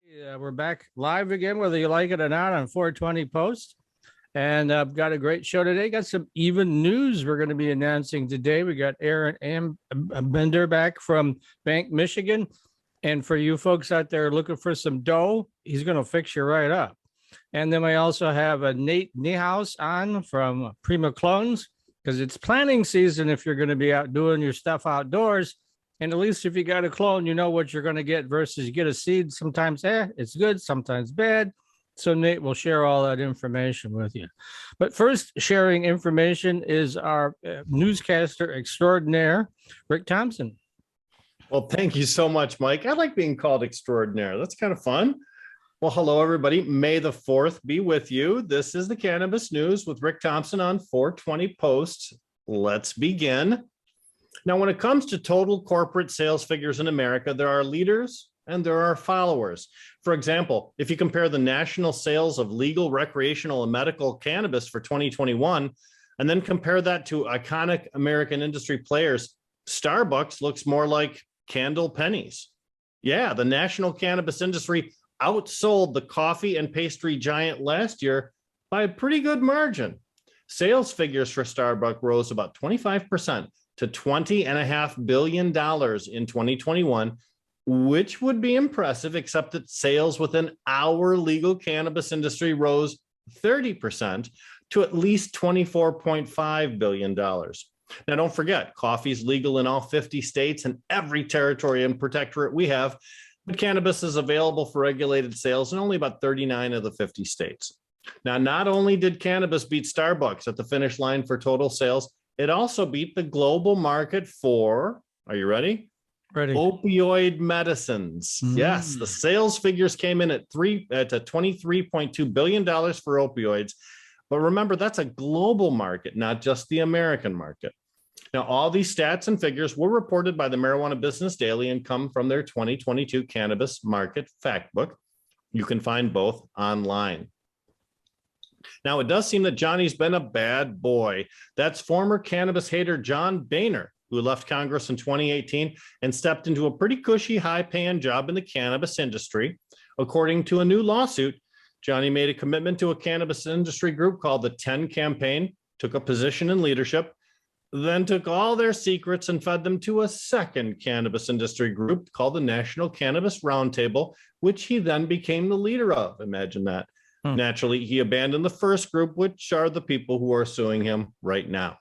Yeah, we're back live again, whether you like it or not, on 420 Post. And I've got a great show today. Got some even news we're going to be announcing today. We got Aaron Ambinder back from BankMichigan. And for you folks out there looking for some dough, he's going to fix you right up. And then we also have a Niehuus on from Prima Clones, because it's planting season if you're going to be out doing your stuff outdoors. And at least if you got a clone, you know what you're going to get versus you get a seed. Sometimes it's good, sometimes bad. So Nate will share all that information with you. But first, sharing information is our newscaster extraordinaire, Rick Thompson. Well, thank you so much, Mike. I like being called extraordinaire. That's kind of fun. Well, hello, everybody. May the 4th be with you. This is the Cannabis News with Rick Thompson on 420 Post. Let's begin. Now, when it comes to total corporate sales figures in America, there are leaders and there are followers. For example, if you compare the national sales of legal, recreational, and medical cannabis for 2021, and then compare that to iconic American industry players, Starbucks looks more like candle pennies. Yeah, the national cannabis industry outsold the coffee and pastry giant last year by a pretty good margin. Sales figures for Starbucks rose about 25% to $20.5 billion in 2021, which would be impressive, except that sales within our legal cannabis industry rose 30% to at least $24.5 billion. Now, don't forget, coffee is legal in all 50 states and every territory and protectorate we have, but cannabis is available for regulated sales in only about 39 of the 50 states. Now, not only did cannabis beat Starbucks at the finish line for total sales, it also beat the global market for, are you ready? Ready. Opioid medicines. Yes, the sales figures came in at $23.2 billion for opioids. But remember, that's a global market, not just the American market. Now, all these stats and figures were reported by the Marijuana Business Daily and come from their 2022 Cannabis Market Fact Book. You can find both online. Now, it does seem that Johnny's been a bad boy. That's former cannabis hater John Boehner, who left Congress in 2018 and stepped into a pretty cushy, high-paying job in the cannabis industry. According to a new lawsuit, Johnny made a commitment to a cannabis industry group called the 10 Campaign, took a position in leadership, then took all their secrets and fed them to a second cannabis industry group called the National Cannabis Roundtable, which he then became the leader of. Imagine that. Naturally, he abandoned the first group, which are the people who are suing him right now.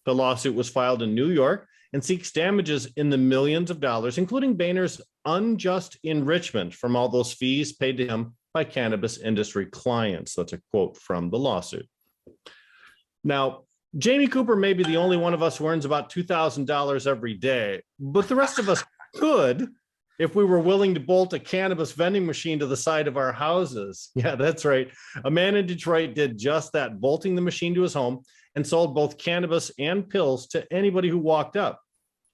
The lawsuit was filed in New York and seeks damages in the millions of dollars, including Boehner's unjust enrichment from all those fees paid to him by cannabis industry clients. That's a quote from the lawsuit. Now, Jamie Cooper may be the only one of us who earns about $2,000 every day, but the rest of us could if we were willing to bolt a cannabis vending machine to the side of our houses. Yeah, that's right. A man in Detroit did just that, bolting the machine to his home and sold both cannabis and pills to anybody who walked up.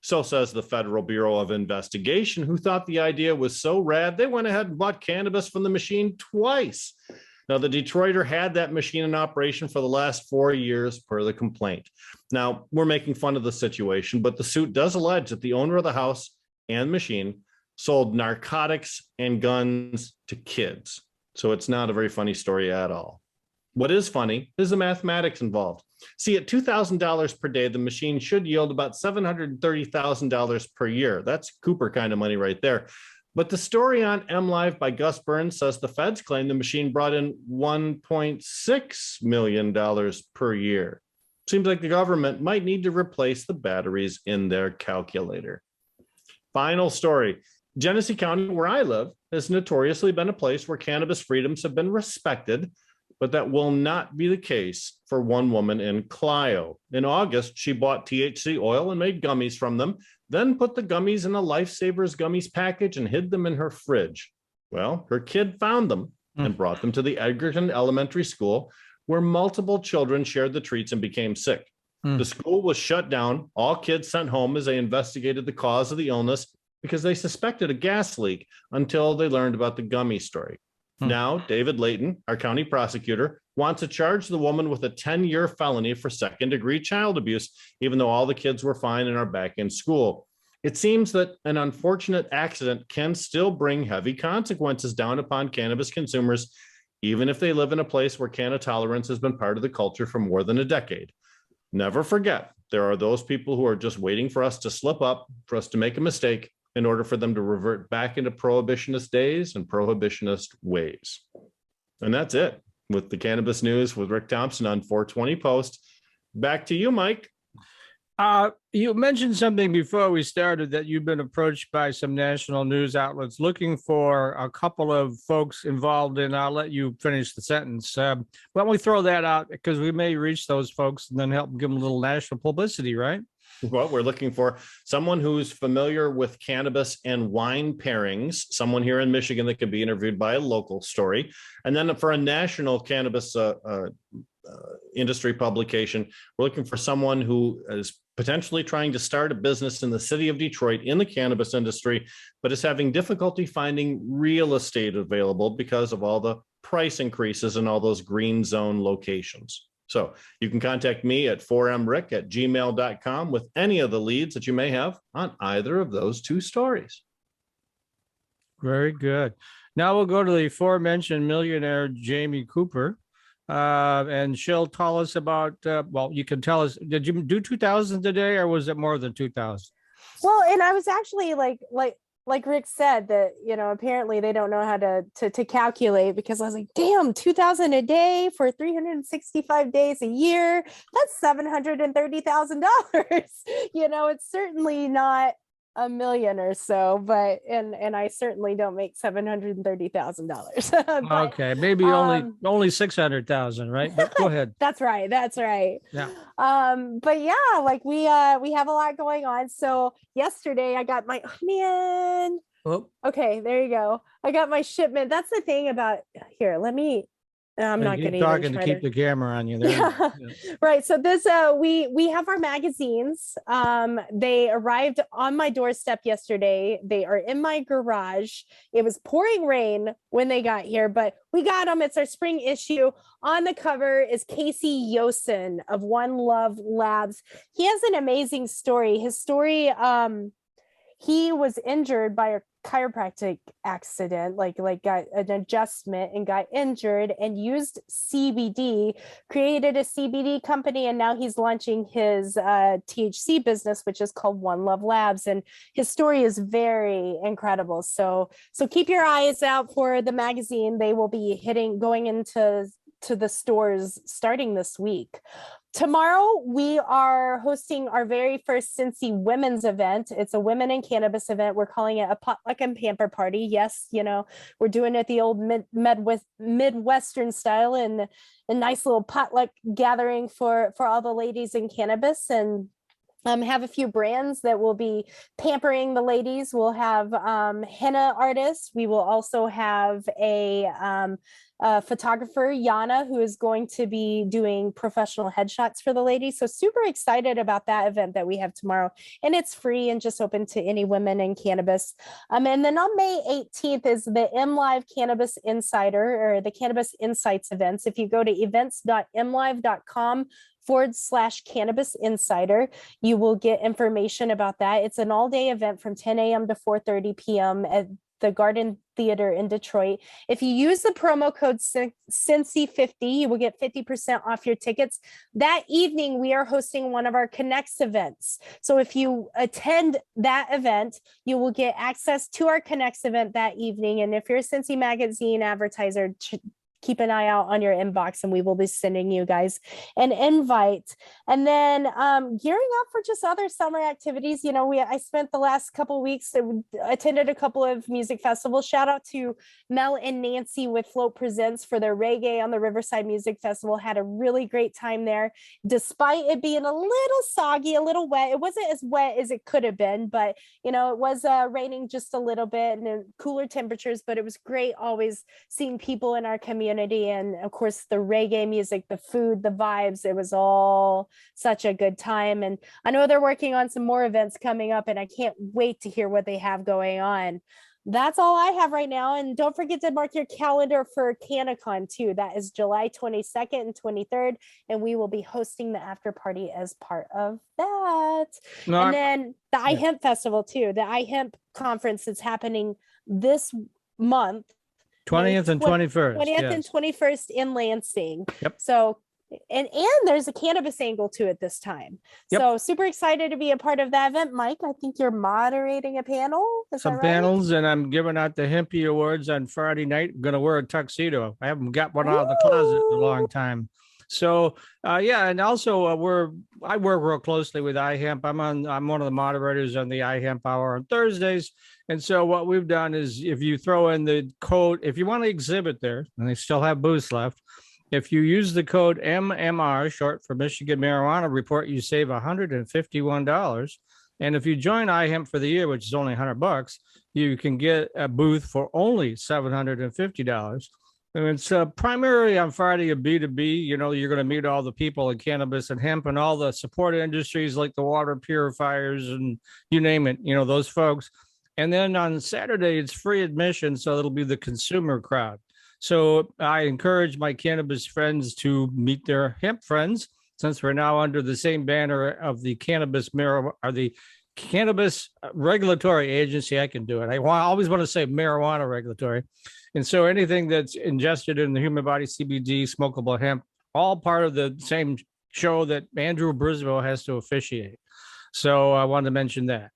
So says the Federal Bureau of Investigation, who thought the idea was so rad, they went ahead and bought cannabis from the machine twice. Now, the Detroiter had that machine in operation for the last 4 years per the complaint. Now, we're making fun of the situation, but the suit does allege that the owner of the house and machine sold narcotics and guns to kids. So it's not a very funny story at all. What is funny is the mathematics involved. See, at $2,000 per day, the machine should yield about $730,000 per year. That's Cooper kind of money right there. But the story on MLive by Gus Burns says the feds claim the machine brought in $1.6 million per year. Seems like the government might need to replace the batteries in their calculator. Final story. Genesee County, where I live, has notoriously been a place where cannabis freedoms have been respected, but that will not be the case for one woman in Clio. In August, she bought THC oil and made gummies from them, then put the gummies in a Lifesavers gummies package and hid them in her fridge. Well, her kid found them and brought them to the Edgerton Elementary School, where multiple children shared the treats and became sick. The school was shut down, all kids sent home as they investigated the cause of the illness because they suspected a gas leak until they learned about the gummy story. Now, David Layton, our county prosecutor, wants to charge the woman with a 10-year felony for second-degree child abuse, even though all the kids were fine and are back in school. It seems that an unfortunate accident can still bring heavy consequences down upon cannabis consumers, even if they live in a place where canna tolerance has been part of the culture for more than a decade. Never forget, there are those people who are just waiting for us to slip up, for us to make a mistake, in order for them to revert back into prohibitionist days and prohibitionist ways. And that's it with the cannabis news with Rick Thompson on 420 Post. Back to you, Mike. You mentioned something before we started that you've been approached by some national news outlets looking for a couple of folks involved in, I'll let you finish the sentence. Why don't we throw that out, because we may reach those folks and then help give them a little national publicity, right? Well, we're looking for someone who's familiar with cannabis and wine pairings, someone here in Michigan that could be interviewed by a local story. And then for a national cannabis industry publication, we're looking for someone who is potentially trying to start a business in the city of Detroit in the cannabis industry, but is having difficulty finding real estate available because of all the price increases in all those green zone locations. So you can contact me at 4mrick@gmail.com with any of the leads that you may have on either of those two stories. Very good. Now we'll go to the aforementioned millionaire Jamie Cooper. And she'll tell us about, well, you can tell us, did you do 2000 today, or was it more than 2000? Well, and I was actually like Rick said that, apparently they don't know how to calculate, because I was like, damn, 2,000 a day for 365 days a year. That's $730,000. It's certainly not a million or so, but and I certainly don't make $730,000. Okay, maybe only 600,000, right? But go ahead. That's right. Yeah. But yeah, like we have a lot going on. So yesterday I got my Okay, there you go. I got my shipment. That's the thing about here. I'm not going to talking to keep the camera on you there. Yeah. Right. So this we have our magazines. They arrived on my doorstep yesterday. They are in my garage. It was pouring rain when they got here, but we got them. It's our spring issue. On the cover is Casey Yosin of One Love Labs. He has an amazing story. His story, he was injured by a chiropractic accident, like got an adjustment and got injured, and used CBD, created a CBD company, and now he's launching his THC business, which is called One Love Labs. And his story is very incredible. So keep your eyes out for the magazine. They will be going into the stores starting this week. Tomorrow, we are hosting our very first Sensi women's event. It's a women in cannabis event. We're calling it a potluck and pamper party. Yes, we're doing it the old Midwestern style, and a nice little potluck gathering for all the ladies in cannabis. And have a few brands that will be pampering the ladies. We'll have henna artists. We will also have a photographer, Yana, who is going to be doing professional headshots for the ladies. So super excited about that event that we have tomorrow. And it's free and just open to any women in cannabis. And then on May 18th is the MLive Cannabis Insider, or the Cannabis Insights events. If you go to events.mlive.com/cannabis insider, you will get information about that. It's an all-day event from 10 a.m. to 4:30 p.m. at the Garden Theater in Detroit. If you use the promo code Sensi50, you will get 50% off your tickets. That evening, we are hosting one of our Connects events. So if you attend that event, you will get access to our Connects event that evening. And if you're a Sensi magazine advertiser, keep an eye out on your inbox, and we will be sending you guys an invite. And then gearing up for just other summer activities. I spent the last couple of weeks, attended a couple of music festivals. Shout out to Mel and Nancy with Float Presents for their reggae on the Riverside Music Festival. Had a really great time there, despite it being a little soggy, a little wet. It wasn't as wet as it could have been, but it was raining just a little bit and cooler temperatures, but it was great always seeing people in our community. And of course the reggae music, the food, the vibes, it was all such a good time. And I know they're working on some more events coming up, and I can't wait to hear what they have going on. That's all I have right now. And don't forget to mark your calendar for CannaCon too. That is July 22nd and 23rd. And we will be hosting the after party as part of that. No, And then the iHemp Festival too. The iHemp conference is happening this month. 20th and 21st. 20th and Yes. 21st in Lansing. Yep. So and there's a cannabis angle to it this time. Yep. So super excited to be a part of that event. Mike, I think you're moderating a panel. Is that Some right? panels, and I'm giving out the Hempy Awards on Friday night. I'm gonna wear a tuxedo. I haven't got one out of the closet in a long time. So yeah, and also I work real closely with iHemp. I'm one of the moderators on the iHemp Hour on Thursdays. And so what we've done is, if you throw in the code, if you want to exhibit there, and they still have booths left, if you use the code MMR, short for Michigan Marijuana Report, you save $151. And if you join iHemp for the year, which is only $100, you can get a booth for only $750. And it's primarily on Friday a B2B. You know, you're going to meet all the people in cannabis and hemp and all the support industries like the water purifiers and you name it, you know, those folks. And then on Saturday, it's free admission. So it'll be the consumer crowd. So I encourage my cannabis friends to meet their hemp friends, since we're now under the same banner of the Cannabis Regulatory Agency. I can do it. I always want to say marijuana regulatory. And so anything that's ingested in the human body, CBD, smokable hemp, all part of the same show that Andrew Brisboe has to officiate. So I wanted to mention that.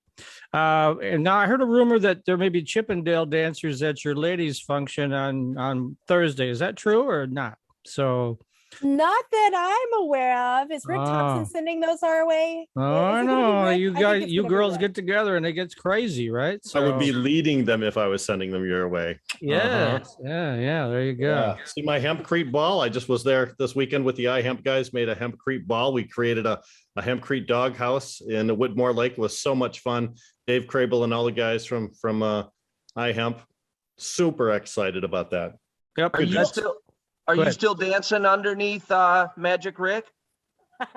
And now I heard a rumor that there may be Chippendale dancers at your ladies' function on Thursday. Is that true or not? So Not that I'm aware of. Is Rick Thompson sending those our way? I know you girls get together and it gets crazy, right? So I would be leading them if I was sending them your way. Yes. Yeah. There you go. Yeah. See my hempcrete ball. I just was there this weekend with the iHemp guys, made a hempcrete ball. We created a hempcrete dog house in Whitmore Lake. It was so much fun. Dave Crable and all the guys from iHemp, super excited about that. Yep. Are you still dancing underneath Magic Rick?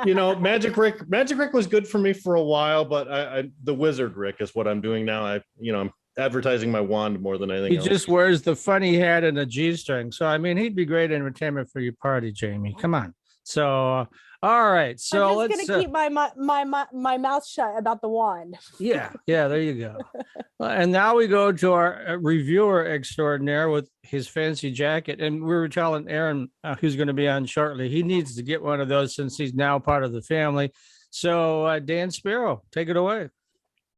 You know, Magic Rick was good for me for a while, but the Wizard Rick is what I'm doing now. I'm advertising my wand more than anything He else. just wears the funny hat and a G-string. So I mean, he'd be great entertainment for your party, Jamie. Come on. So all right. So I'm just gonna keep my mouth shut about the wand. Yeah, there you go. And now we go to our reviewer extraordinaire with his fancy jacket. And we were telling Aaron, who's going to be on shortly, he needs to get one of those since he's now part of the family. So Dan Sparrow, take it away.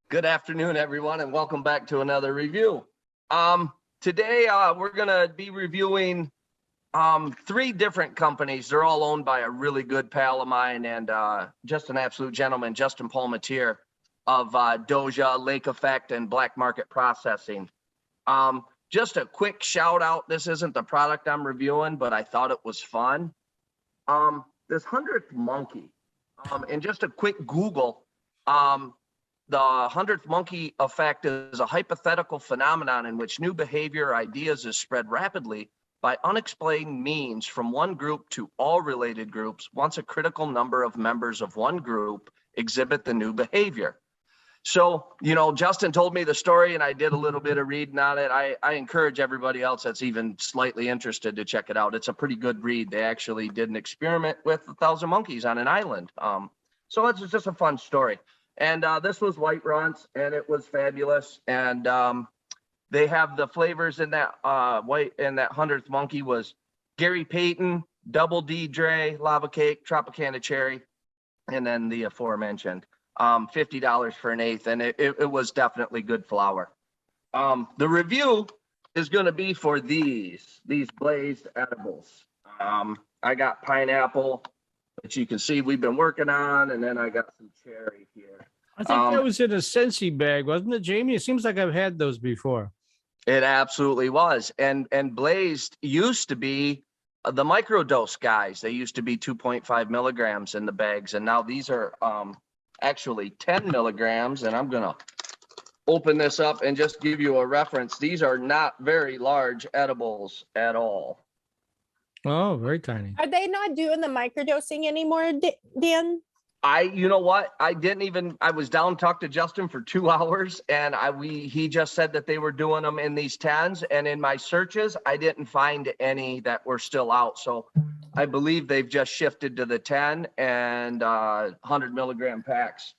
Good afternoon, everyone, and welcome back to another review. Today, we're going to be reviewing 3 different companies. They're all owned by a really good pal of mine and just an absolute gentleman, Justin Palmatier of Doja, Lake Effect, and Black Market Processing. Just a quick shout out. This isn't the product I'm reviewing, but I thought it was fun. This 100th monkey, and just a quick Google, the 100th monkey effect is a hypothetical phenomenon in which new behavior ideas is spread rapidly by unexplained means from one group to all related groups once a critical number of members of one group exhibit the new behavior. So, Justin told me the story and I did a little bit of reading on it. I encourage everybody else that's even slightly interested to check it out. It's a pretty good read. They actually did an experiment with 1,000 monkeys on an island. So it's just a fun story. And this was White Runts and it was fabulous. And they have the flavors in that that 100th monkey was Gary Payton, Double D Dre, Lava Cake, Tropicana Cherry, and then the aforementioned $50 for an eighth. And it was definitely good flower. The review is going to be for these glazed edibles. I got pineapple, which you can see we've been working on, and then I got some cherry here. I think that was in a Sensi bag, wasn't it, Jamie? It seems like I've had those before. It absolutely was. And blazed used to be the microdose guys. They used to be 2.5 milligrams in the bags. And now these are actually 10 milligrams. And I'm going to open this up and just give you a reference. These are not very large edibles at all. Oh, very tiny. Are they not doing the microdosing anymore, Dan? You know what? I was down, talked to Justin for 2 hours, and he just said that they were doing them in these 10s, and in my searches, I didn't find any that were still out. So I believe they've just shifted to the 10 and 100 milligram packs.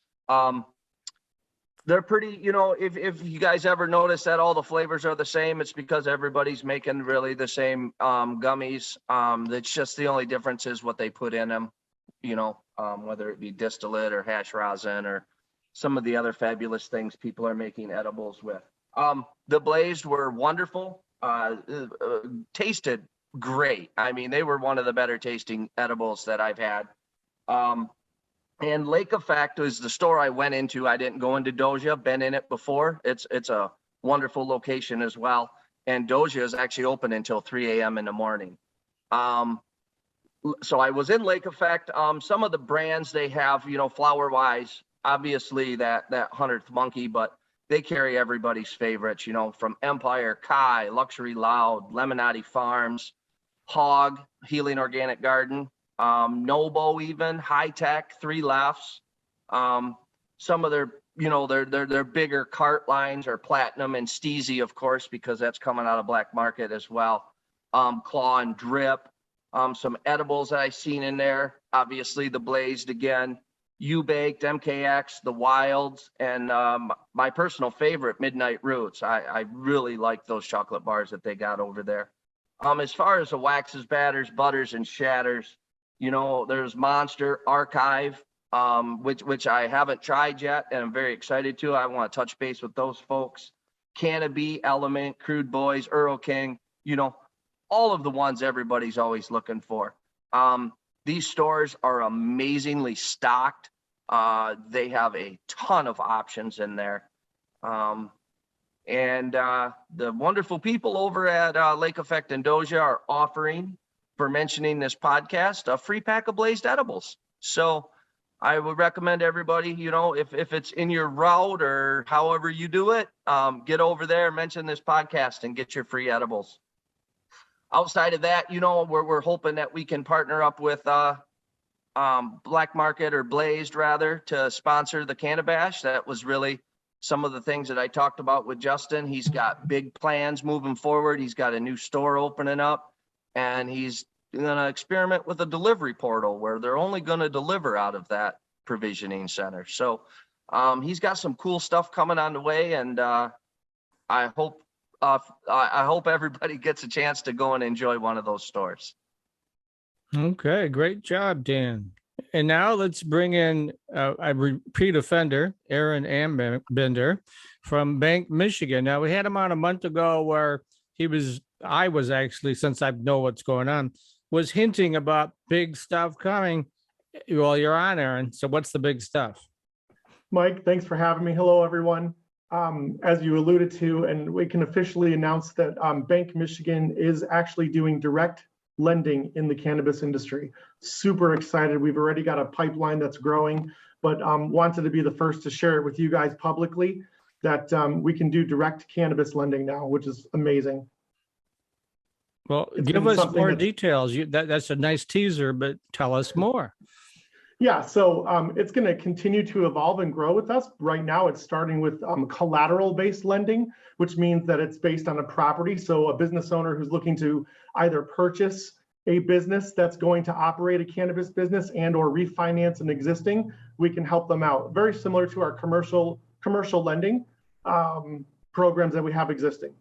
They're pretty, if you guys ever notice that all the flavors are the same, it's because everybody's making really the same gummies. It's just the only difference is what they put in them, whether it be distillate or hash rosin or some of the other fabulous things people are making edibles with. The Blazed were wonderful, tasted great. I mean, they were one of the better tasting edibles that I've had. And Lake Effect was the store I went into. I didn't go into Doja, been in it before. It's a wonderful location as well. And Doja is actually open until 3 a.m. in the morning. So I was in Lake Effect. Some of the brands they have, flower wise, obviously that 100th Monkey, but they carry everybody's favorites, from Empire, Kai, Luxury Loud, Lemonade Farms, Hog, Healing Organic Garden, Nobo, even High Tech, 3 Lefts. Some of their, their bigger cart lines are Platinum and Steezy, of course, because that's coming out of black market as well. Claw and Drip. Some edibles that I've seen in there, obviously the Blazed again, U-Baked, MKX, the Wilds, and my personal favorite, Midnight Roots. I really like those chocolate bars that they got over there. As far as the waxes, batters, butters, and shatters, there's Monster, Archive, which I haven't tried yet, and I'm very excited to. I want to touch base with those folks. Canopy, Element, Crude Boys, Earl King, all of the ones everybody's always looking for. These stores are amazingly stocked. They have a ton of options in there. And the wonderful people over at Lake Effect and Doja are offering, for mentioning this podcast, a free pack of Blazed edibles. So I would recommend everybody, if it's in your route or however you do it, get over there, mention this podcast, and get your free edibles. Outside of that, we're hoping that we can partner up with Black Market or Blazed rather to sponsor the Cannabash. That was really some of the things that I talked about with Justin. He's got big plans moving forward. He's got a new store opening up, and he's going to experiment with a delivery portal where they're only going to deliver out of that provisioning center. So he's got some cool stuff coming on the way, and I hope everybody gets a chance to go and enjoy one of those stores. Okay, great job, Dan. And now let's bring in a repeat offender, Aaron Ambinder from BankMichigan. Now, we had him on a month ago where I was actually, since I know what's going on, was hinting about big stuff coming. Well, you're on, Aaron. So what's the big stuff? Mike, thanks for having me. Hello, everyone. As you alluded to, and we can officially announce that BankMichigan is actually doing direct lending in the cannabis industry. Super excited. We've already got a pipeline that's growing, but wanted to be the first to share it with you guys publicly that we can do direct cannabis lending now, which is amazing. Well, give us more details. That's a nice teaser, but tell us more. Yeah, so it's going to continue to evolve and grow with us. Right now, it's starting with collateral-based lending, which means that it's based on a property. So a business owner who's looking to either purchase a business that's going to operate a cannabis business and or refinance an existing, we can help them out. Very similar to our commercial lending programs that we have existing.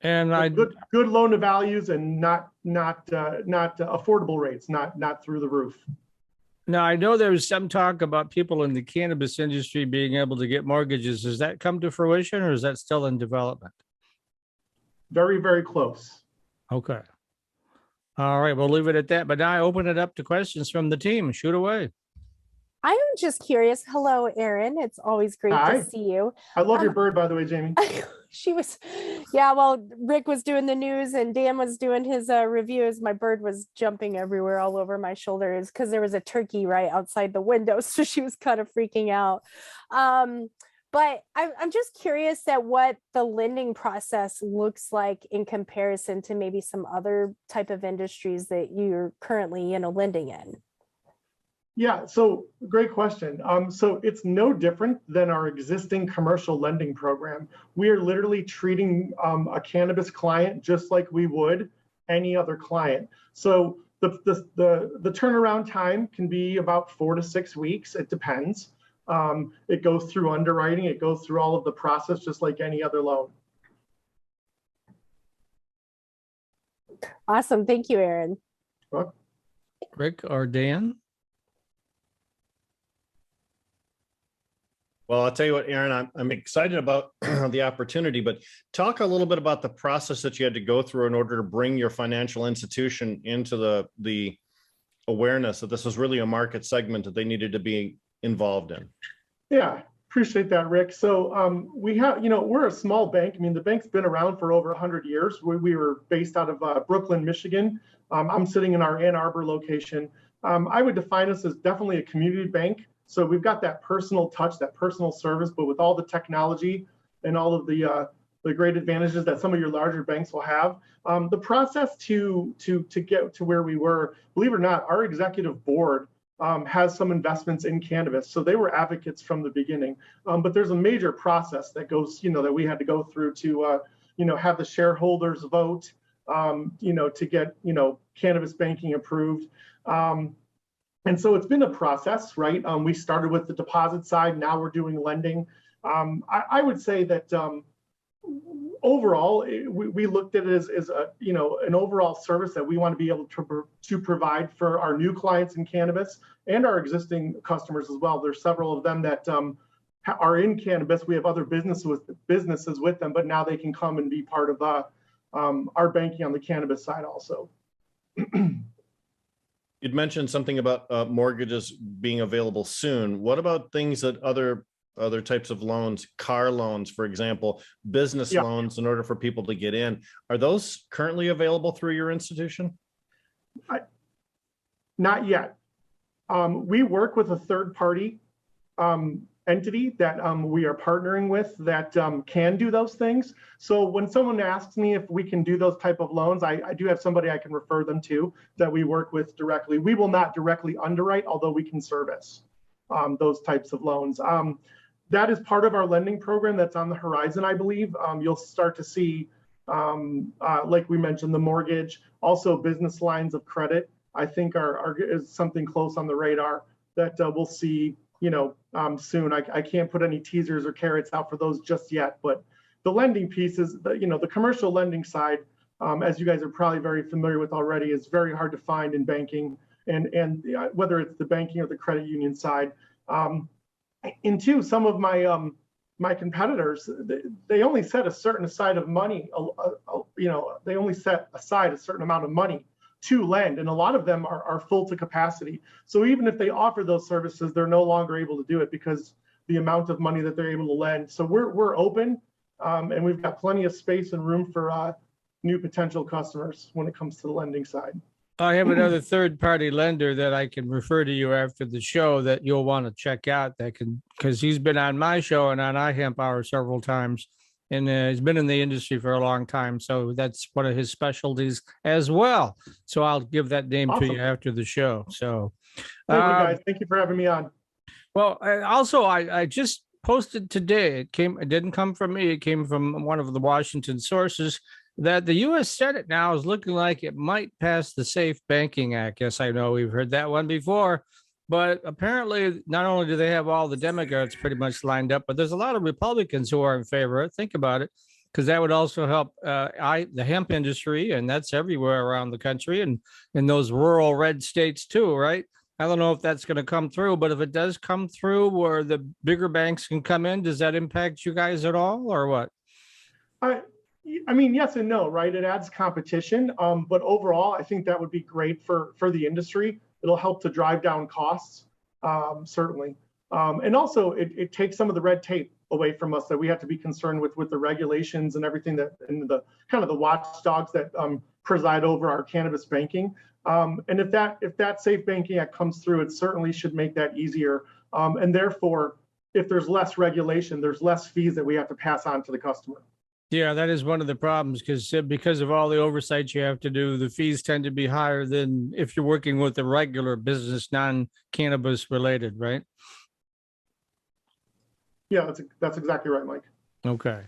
And good loan to values and not affordable rates, not through the roof. Now, I know there was some talk about people in the cannabis industry being able to get mortgages. Has that come to fruition, or is that still in development? Very, very close. Okay. All right, we'll leave it at that. But now I open it up to questions from the team. Shoot away. I'm just curious. Hello, Aaron. It's always great to see you. I love your bird, by the way, Jamie. She was, yeah, well, Rick was doing the news and Dan was doing his reviews. My bird was jumping everywhere all over my shoulders because there was a turkey right outside the window. So she was kind of freaking out. But I'm just curious at what the lending process looks like in comparison to maybe some other type of industries that you're currently, lending in. Yeah, so great question. So it's no different than our existing commercial lending program. We are literally treating a cannabis client just like we would any other client. So the turnaround time can be about 4 to 6 weeks. It depends. It goes through underwriting. It goes through all of the process just like any other loan. Awesome. Thank you, Aaron. Well, Rick or Dan? Well, I'll tell you what, Aaron, I'm excited about the opportunity, but talk a little bit about the process that you had to go through in order to bring your financial institution into the awareness that this was really a market segment that they needed to be involved in. yeah, appreciate that, Rick. So we have, we're a small bank. I mean, the bank's been around for over 100 years. We were based out of Brooklyn, Michigan. I'm sitting in our Ann Arbor location. I would define us as definitely a community bank. So we've got that personal touch, that personal service, but with all the technology and all of the great advantages that some of your larger banks will have. The process to get to where we were, believe it or not, our executive board has some investments in cannabis. So they were advocates from the beginning. But there's a major process that goes, that we had to go through to, have the shareholders vote, to get, cannabis banking approved. And so it's been a process, right? We started with the deposit side. Now we're doing lending. I would say that overall, we looked at it as a, an overall service that we want to be able to provide for our new clients in cannabis and our existing customers as well. There's several of them that are in cannabis. We have other businesses with them, but now they can come and be part of our banking on the cannabis side also. You'd mentioned something about mortgages being available soon. What about things that other types of loans, car loans, for example, business loans in order for people to get in? Are those currently available through your institution? Not yet. We work with a third party entity that we are partnering with that can do those things. So when someone asks me if we can do those type of loans, I do have somebody I can refer them to that we work with directly. We will not directly underwrite, although we can service those types of loans. That is part of our lending program that's on the horizon, I believe. You'll start to see, like we mentioned, the mortgage, also business lines of credit, I think is something close on the radar that we'll see soon. I can't put any teasers or carrots out for those just yet, but the lending pieces, the commercial lending side, as you guys are probably very familiar with already, is very hard to find in banking, and whether it's the banking or the credit union side. And two, some of my competitors, they only set a certain side of money, they only set aside a certain amount of money to lend, and a lot of them are full to capacity. So even if they offer those services, they're no longer able to do it because the amount of money that they're able to lend. So we're open, and we've got plenty of space and room for new potential customers when it comes to the lending side. I have another third-party lender that I can refer to you after the show that you'll want to check out. Because he's been on my show and on iHemp Hour several times, and he's been in the industry for a long time. So that's one of his specialties as well. So I'll give that name to you after the show. So thank you guys. Thank you for having me on. Well, I just posted today. It didn't come from me. It came from one of the Washington sources that the U.S. Senate now is looking like it might pass the Safe Banking Act. Yes, I know we've heard that one before. But apparently, not only do they have all the Democrats pretty much lined up, but there's a lot of Republicans who are in favor of it. Think about it, because that would also help the hemp industry, and that's everywhere around the country and in those rural red states too, right? I don't know if that's going to come through, but if it does come through where the bigger banks can come in, does that impact you guys at all or what? I mean, yes and no, right? It adds competition, but overall, I think that would be great for the industry. It'll help to drive down costs, certainly. And also, it takes some of the red tape away from us that we have to be concerned with the regulations and everything and the kind of the watchdogs that preside over our cannabis banking. And if that Safe Banking Act comes through, it certainly should make that easier. And therefore, if there's less regulation, there's less fees that we have to pass on to the customer. Yeah, that is one of the problems because of all the oversight you have to do, the fees tend to be higher than if you're working with a regular business, non-cannabis related, right? Yeah, that's exactly right, Mike. Okay.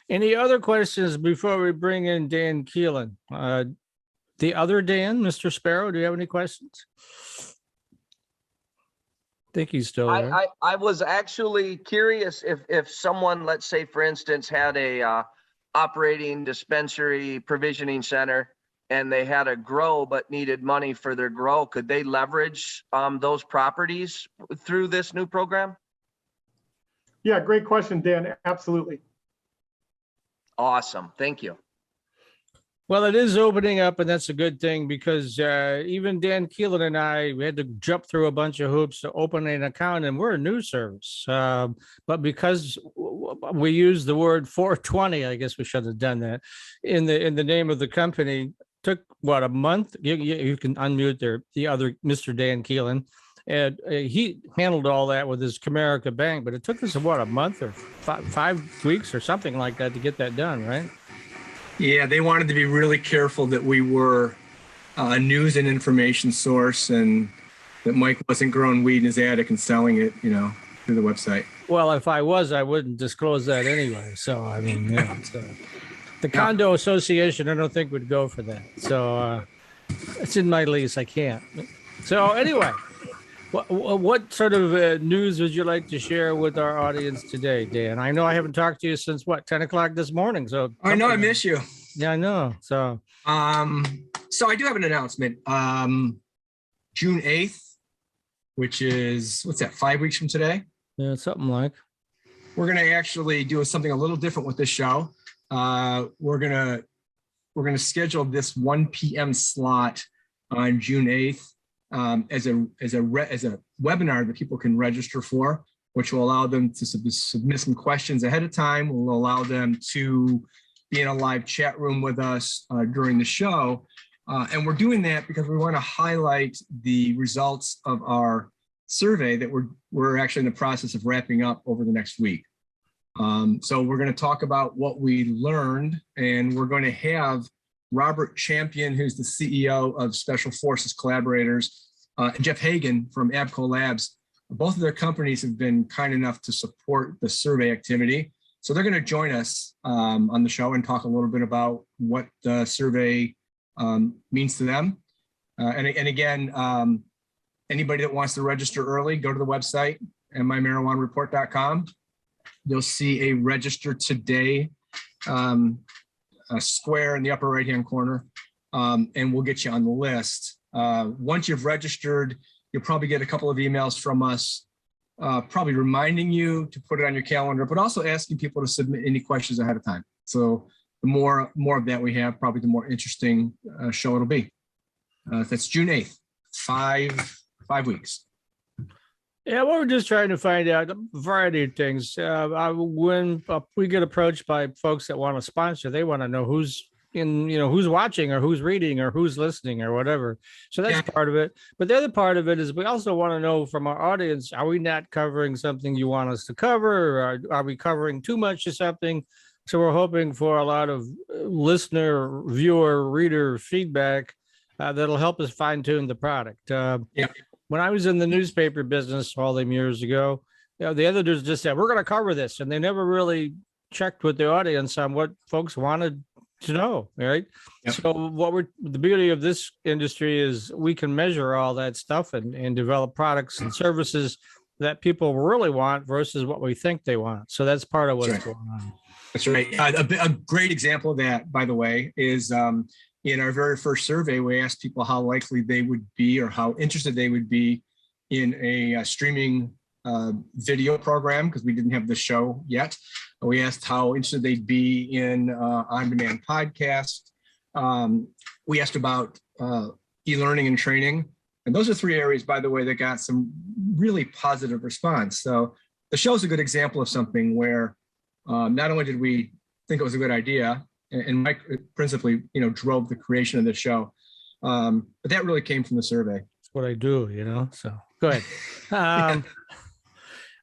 Any other questions before we bring in Dan Keelan? The other Dan, Mr. Sparrow, do you have any questions? I think he's still there. I was actually curious if someone, let's say, for instance, had a operating dispensary provisioning center and they had a grow but needed money for their grow, could they leverage those properties through this new program? Yeah, great question, Dan. Absolutely. Awesome. Thank you. Well, it is opening up, and that's a good thing because even Dan Keelan and I, we had to jump through a bunch of hoops to open an account, and we're a news service. But because we use the word 420, I guess we should have done that in the name of the company. Took what, a month? You can unmute there. The other Mr. Dan Keelan, and he handled all that with his Comerica Bank, but it took us what, a month or 5 weeks or something like that to get that done, right? Yeah, they wanted to be really careful that we were a news and information source, and that Mike wasn't growing weed in his attic and selling it, through the website. Well, if I was, I wouldn't disclose that anyway. So, I mean, the condo association, I don't think would go for that. So it's in my lease. I can't. So anyway, what sort of news would you like to share with our audience today, Dan? I know I haven't talked to you since 10 o'clock this morning. So I know I miss you. Yeah, I know. So I do have an announcement. June 8th, which is, what's that, 5 weeks from today? Yeah, something like. We're going to actually do something a little different with this show. We're going to schedule this 1 p.m. slot on June 8th as a webinar that people can register for, which will allow them to submit some questions ahead of time. Will allow them to be in a live chat room with us during the show. And we're doing that because we want to highlight the results of our survey that we're actually in the process of wrapping up over the next week. So we're going to talk about what we learned, and we're going to have Robert Champion, who's the CEO of Special Forces Collaborators, and Jeff Hagan from Abco Labs. Both of their companies have been kind enough to support the survey activity. So they're going to join us on the show and talk a little bit about what the survey means to them. And again, anybody that wants to register early, go to the website, mimarijuanareport.com. You'll see a register today a square in the upper right-hand corner, and we'll get you on the list. Once you've registered, you'll probably get a couple of emails from us, probably reminding you to put it on your calendar, but also asking people to submit any questions ahead of time. So the more of that we have, probably the more interesting show it'll be. That's June 8th, 5 weeks. Yeah, well, we're just trying to find out a variety of things. When we get approached by folks that want to sponsor, they want to know who's who's watching or who's reading or who's listening or whatever. So that's part of it. But the other part of it is we also want to know from our audience, are we not covering something you want us to cover? Or are we covering too much of something? So we're hoping for a lot of listener, viewer, reader feedback that'll help us fine tune the product. When I was in the newspaper business all them years ago, the editors just said, we're going to cover this. And they never really checked with the audience on what folks wanted to know, right? Yep. So the beauty of this industry is we can measure all that stuff and develop products and services that people really want versus what we think they want. So that's part of what's going on. That's right. A great example of that, by the way, is in our very first survey, we asked people how likely they would be or how interested they would be in a streaming video program, because we didn't have the show yet. We asked how interested they'd be in on-demand podcast. We asked about e-learning and training. And those are 3 areas, by the way, that got some really positive response. So the show's a good example of something where not only did we think it was a good idea, and Mike principally, drove the creation of the show, but that really came from the survey. That's what I do, so go ahead.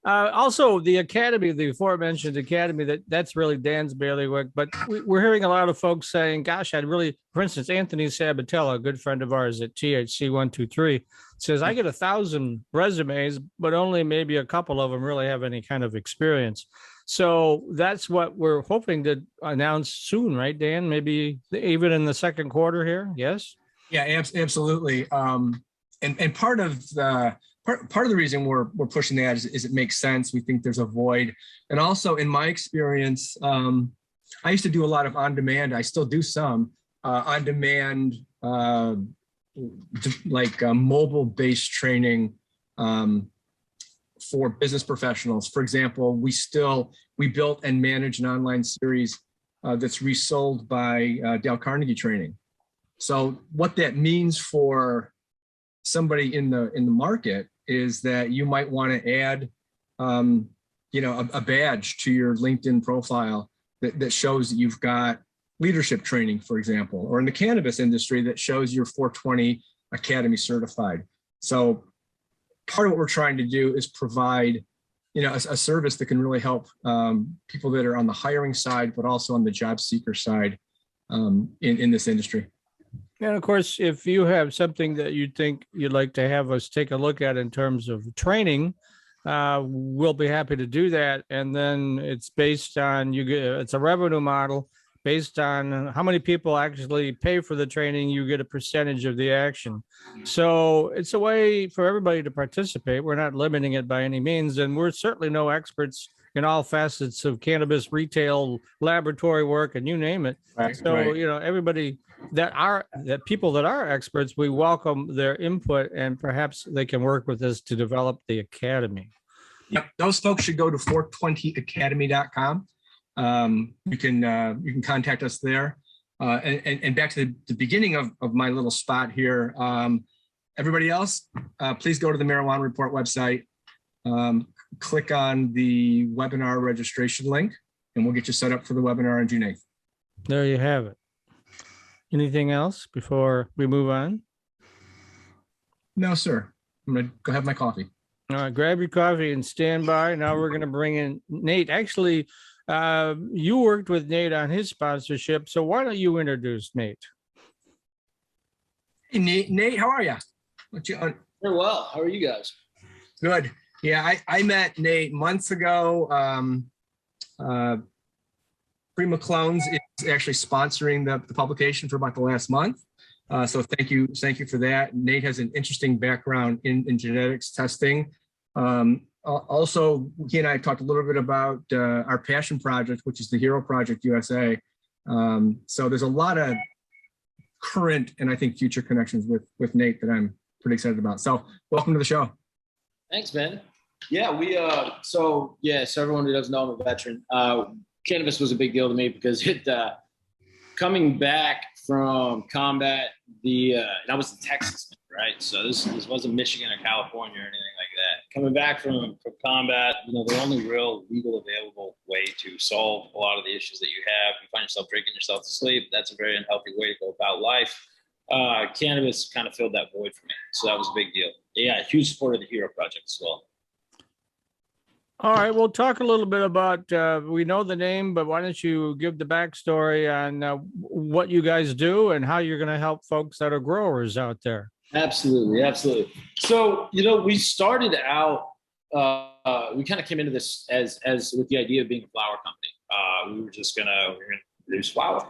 Also, the academy, the aforementioned academy, that's really Dan's bailiwick. But we're hearing a lot of folks saying, "Gosh, I'd really," for instance, Anthony Sabatella, a good friend of ours at THC123, says, "I get 1,000 resumes, but only maybe a couple of them really have any kind of experience." So that's what we're hoping to announce soon, right, Dan? Maybe even in the second quarter here. Yes. Yeah, absolutely. And part of the reason we're pushing that is it makes sense. We think there's a void, and also in my experience, I used to do a lot of on-demand. I still do some on-demand, like mobile-based training for business professionals. For example, we built and manage an online series that's resold by Dale Carnegie Training. So what that means for somebody in the market is that you might want to add, a badge to your LinkedIn profile that shows that you've got leadership training, for example, or in the cannabis industry that shows you're 420 Academy certified. So part of what we're trying to do is provide, a service that can really help people that are on the hiring side, but also on the job seeker side in this industry. And of course, if you have something that you think you'd like to have us take a look at in terms of training, we'll be happy to do that. And then it's based on it's a revenue model based on how many people actually pay for the training. You get a percentage of the action. So it's a way for everybody to participate. We're not limiting it by any means, and we're certainly no experts in all facets of cannabis retail, laboratory work, and you name it. Right, so right. Everybody that people that are experts, we welcome their input, and perhaps they can work with us to develop the academy. Yep, those folks should go to 420academy.com. You can contact us there. And back to the beginning of my little spot here. Everybody else, please go to the Marijuana Report website. Click on the webinar registration link, and we'll get you set up for the webinar on June 8th. There you have it. Anything else before we move on? No, sir. I'm going to go have my coffee. All right, grab your coffee and stand by. Now we're going to bring in Nate. Actually, you worked with Nate on his sponsorship, so why don't you introduce Nate? Hey, Nate, how are you? Very well. How are you guys? Good. Yeah, I met Nate months ago. Prima Clones is actually sponsoring the publication for about the last month. So thank you for that. Nate has an interesting background in genetics testing. Also, he and I talked a little bit about our passion project, which is the Hero Project USA. So there's a lot of current and I think future connections with Nate that I'm pretty excited about. So welcome to the show. Thanks, man. Yeah, so everyone who doesn't know, I'm a veteran. Cannabis was a big deal to me because coming back from combat, I was in Texas, right? So this wasn't Michigan or California or anything like that. Coming back from combat, the only real legal available way to solve a lot of the issues that you have, you find yourself drinking yourself to sleep. That's a very unhealthy way to go about life. Cannabis kind of filled that void for me. So that was a big deal. Yeah, huge support of the Hero Project as well. All right, we'll talk a little bit about, we know the name, but why don't you give the backstory on what you guys do and how you're going to help folks that are growers out there? Absolutely. So, we started out, we kind of came into this as with the idea of being a flower company. We were going to produce flower.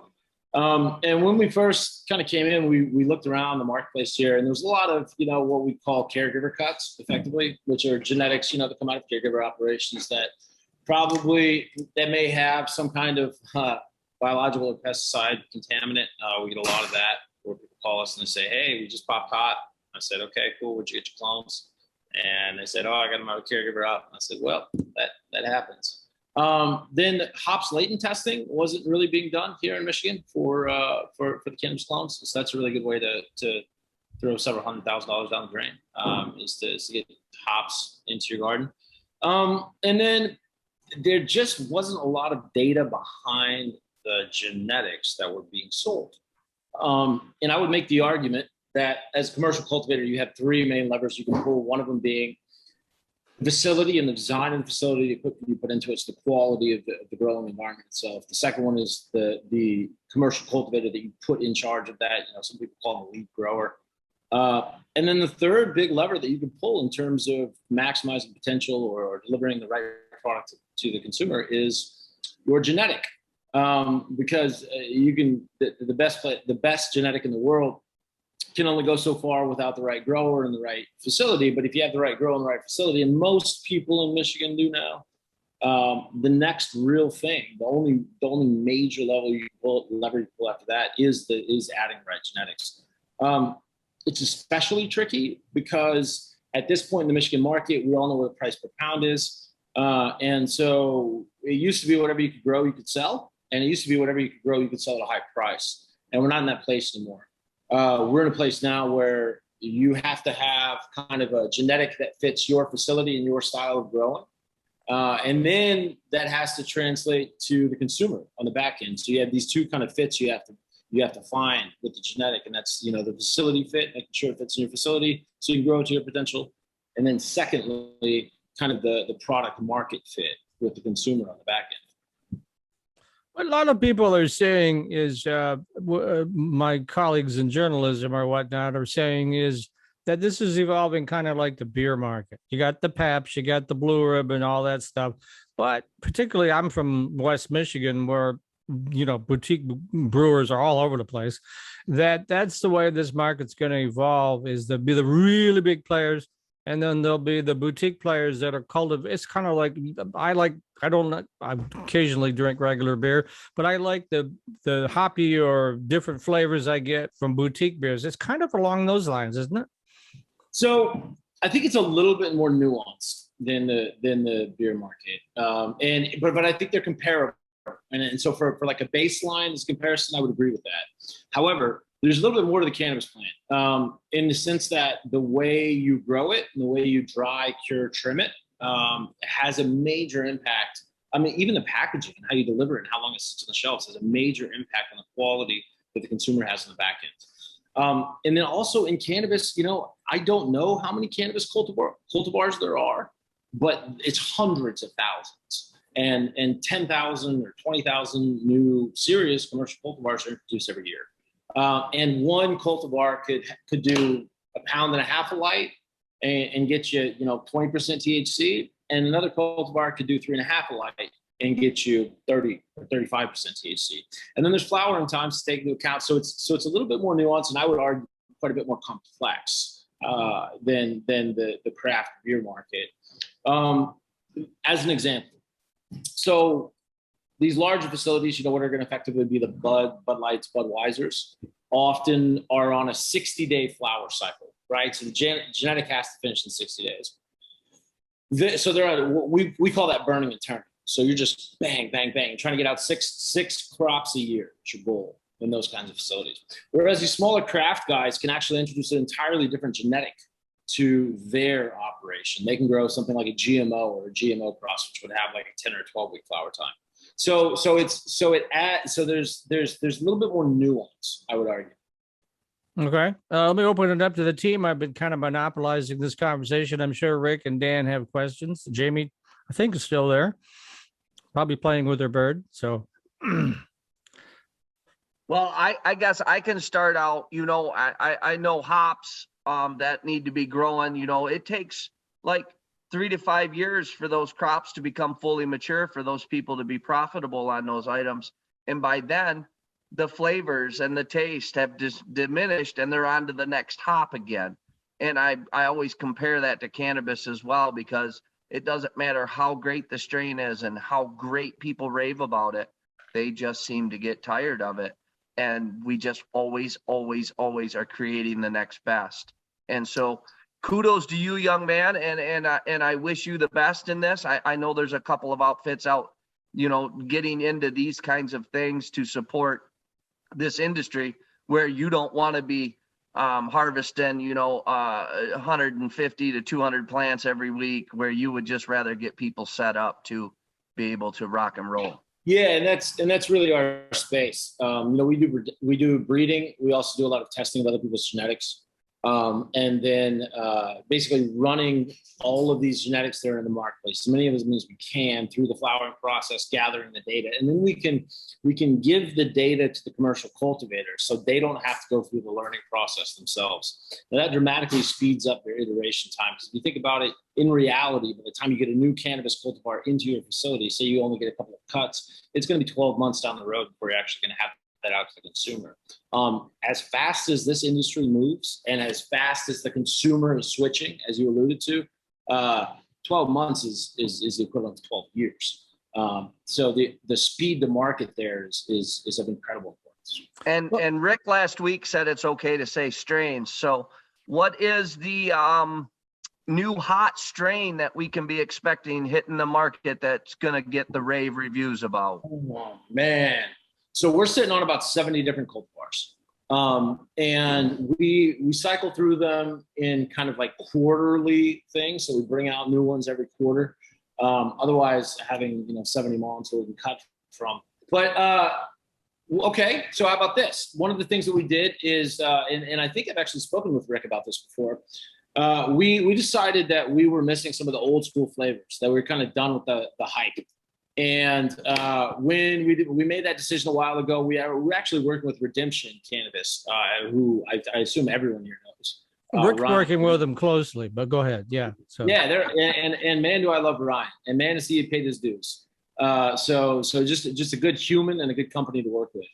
And when we first kind of came in, we looked around the marketplace here, and there was a lot of, what we call caregiver cuts, effectively, which are genetics, that come out of caregiver operations that may have some kind of biological or pesticide contaminant. We get a lot of that where people call us and they say, hey, we just popped hot. I said, okay, cool. Where'd you get your clones? And they said, oh, I got them out of caregiver out. I said, well, that happens. Then hops latent testing wasn't really being done here in Michigan for the cannabis clones. So that's a really good way to throw several $100,000 down the drain, is to get hops into your garden. And then there just wasn't a lot of data behind the genetics that were being sold. And I would make the argument that as a commercial cultivator, you have three main levers you can pull, one of them being facility and the design of the facility, the equipment you put into it, it's the quality of the growing environment itself. The second one is the commercial cultivator that you put in charge of that. Some people call them a lead grower. And then the third big lever that you can pull in terms of maximizing potential or delivering the right product to the consumer is your genetic. Because you can the best genetic in the world can only go so far without the right grower and the right facility. But if you have the right grower and the right facility, and most people in Michigan do now, the next real thing, the only major lever you pull after that is adding the right genetics. It's especially tricky because at this point in the Michigan market, we all know where the price per pound is. And so it used to be whatever you could grow, you could sell. And it used to be whatever you could grow, you could sell at a high price. And we're not in that place anymore. We're in a place now where you have to have kind of a genetic that fits your facility and your style of growing. And then that has to translate to the consumer on the back end. So you have these two kind of fits you have to find with the genetic, and that's, the facility fit, making sure it fits in your facility so you can grow to your potential. And then secondly, kind of the product market fit with the consumer on the back end. What a lot of people are saying is, my colleagues in journalism or whatnot are saying is that this is evolving kind of like the beer market. You got the Paps, you got the Blue Ribbon, all that stuff. But particularly I'm from West Michigan where, boutique brewers are all over the place. That's the way this market's going to evolve, is there'll be the really big players. And then there'll be the boutique players that are cultivated. It's kind of like, I occasionally drink regular beer, but I like the hoppy or different flavors I get from boutique beers. It's kind of along those lines, isn't it? So I think it's a little bit more nuanced than the beer market. But I think they're comparable. And so for like a baseline as comparison, I would agree with that. However, there's a little bit more to the cannabis plant, in the sense that the way you grow it and the way you dry, cure, trim it has a major impact. I mean, even the packaging and how you deliver it and how long it sits on the shelves has a major impact on the quality that the consumer has on the back end. And then also in cannabis, I don't know how many cannabis cultivars there are, but it's hundreds of thousands. And 10,000 or 20,000 new serious commercial cultivars are introduced every year. And one cultivar could do 1.5 pounds of light and get you, 20% THC, and another cultivar could do 3.5 of light and get you 30 or 35% THC. And then there's flowering times to take into account. So it's a little bit more nuanced, and I would argue quite a bit more complex than the craft beer market. As an example, so these larger facilities, what are going to effectively be the Bud Lights, Budweisers, often are on a 60-day flower cycle, right? So the genetic has to finish in 60 days. So they're at, we call that burning and turning. So you're just bang, bang, bang, trying to get out six crops a year. It's your goal in those kinds of facilities. Whereas these smaller craft guys can actually introduce an entirely different genetic to their operation. They can grow something like a GMO or a GMO cross, which would have like a 10 or 12-week flower time. So there's a little bit more nuance, I would argue. Okay. Let me open it up to the team. I've been kind of monopolizing this conversation. I'm sure Rick and Dan have questions. Jamie, I think, is still there. Probably playing with her bird. So. Well, I guess I can start out, I know hops that need to be growing, it takes like 3 to 5 years for those crops to become fully mature, for those people to be profitable on those items. And by then, the flavors and the taste have just diminished and they're on to the next hop again. And I always compare that to cannabis as well, because it doesn't matter how great the strain is and how great people rave about it. They just seem to get tired of it. And we just always are creating the next best. And so kudos to you, young man. And I wish you the best in this. I know there's a couple of outfits out, getting into these kinds of things to support this industry, where you don't want to be harvesting, 150 to 200 plants every week, where you would just rather get people set up to be able to rock and roll. Yeah, and that's really our space. We do breeding. We also do a lot of testing of other people's genetics. and then basically running all of these genetics that are in the marketplace, as many of as we can through the flowering process, gathering the data, and then we can give the data to the commercial cultivators so they don't have to go through the learning process themselves. Now that dramatically speeds up their iteration time, because if you think about it, in reality, by the time you get a new cannabis cultivar into your facility, say you only get a couple of cuts, it's going to be 12 months down the road before you're actually going to have that out to the consumer. As fast as this industry moves and as fast as the consumer is switching, as you alluded to, 12 months is the equivalent to 12 years. So the speed to market there is of incredible importance. And Rick last week said it's okay to say strains. So what is the new hot strain that we can be expecting hitting the market that's going to get the rave reviews about? Oh, man. So we're sitting on about 70 different cultivars. And we cycle through them in kind of like quarterly things. So we bring out new ones every quarter. Otherwise having, 70 months we can cut from. But okay, so how about this? One of the things that we did is, and I think I've actually spoken with Rick about this before. We decided that we were missing some of the old school flavors, that we were kind of done with the hype. And when we made that decision a while ago, we're actually working with Redemption Cannabis, who I assume everyone here knows. We're Ryan. working with them closely, but go ahead. Yeah. So Yeah, and man, do I love Ryan, and man, does he paid his dues. So just a good human and a good company to work with.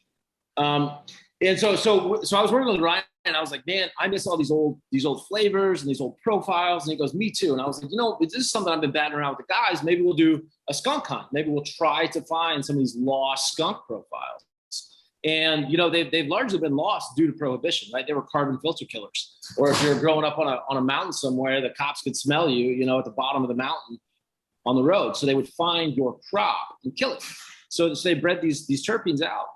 And so I was working with Ryan, and I was like, man, I miss all these old flavors and these old profiles. And he goes, me too. And I was like, this is something I've been batting around with the guys. Maybe we'll do a skunk hunt. Maybe we'll try to find some of these lost skunk profiles. And they've largely been lost due to prohibition, right? They were carbon filter killers. Or if you're growing up on a mountain somewhere, the cops could smell you, at the bottom of the mountain on the road. So they would find your crop and kill it. So they bred these terpenes out.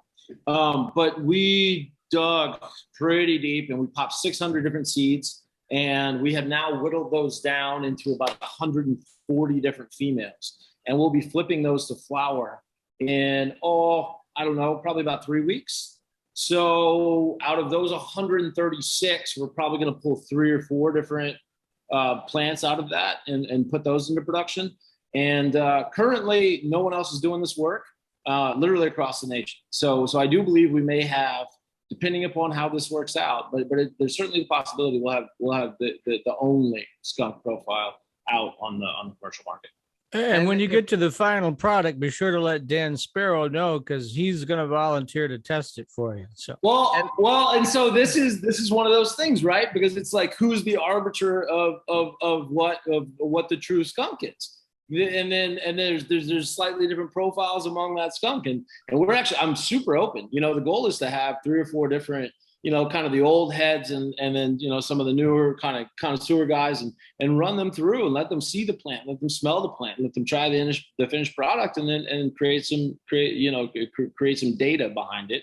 But we dug pretty deep and we popped 600 different seeds, and we have now whittled those down into about 140 different females, and we'll be flipping those to flower in I don't know, probably about 3 weeks. So out of those 136, we're probably going to pull 3 or 4 different plants out of that and put those into production. And currently no one else is doing this work literally across the nation. So I do believe we may have, depending upon how this works out, but there's certainly the possibility we'll have the only skunk profile out on the commercial market. And when you get to the final product, be sure to let Dan Sparrow know, because he's going to volunteer to test it for you. So and so this is one of those things, right? Because it's like, who's the arbiter of what the true skunk is? And then there's slightly different profiles among that skunk, and I'm super open. The goal is to have 3 or 4 different, kind of the old heads and then some of the newer kind of connoisseur guys and run them through and let them see the plant, let them smell the plant, let them try the finished product, and then create some data behind it,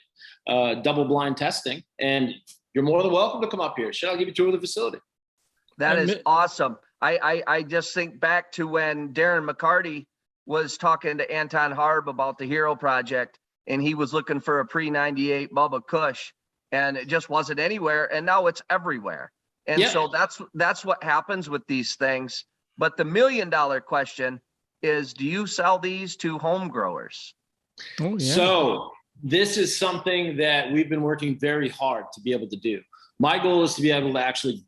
double blind testing. And you're more than welcome to come up here. I'll give you a tour of the facility. That is awesome. I just think back to when Darren McCarty was talking to Anton Harb about the Hero Project, and he was looking for a pre-98 Bubba Kush, and it just wasn't anywhere, and now it's everywhere. And so that's what happens with these things. But the $1 million question is, do you sell these to home growers? Oh, yeah. So this is something that we've been working very hard to be able to do. My goal is to be able to actually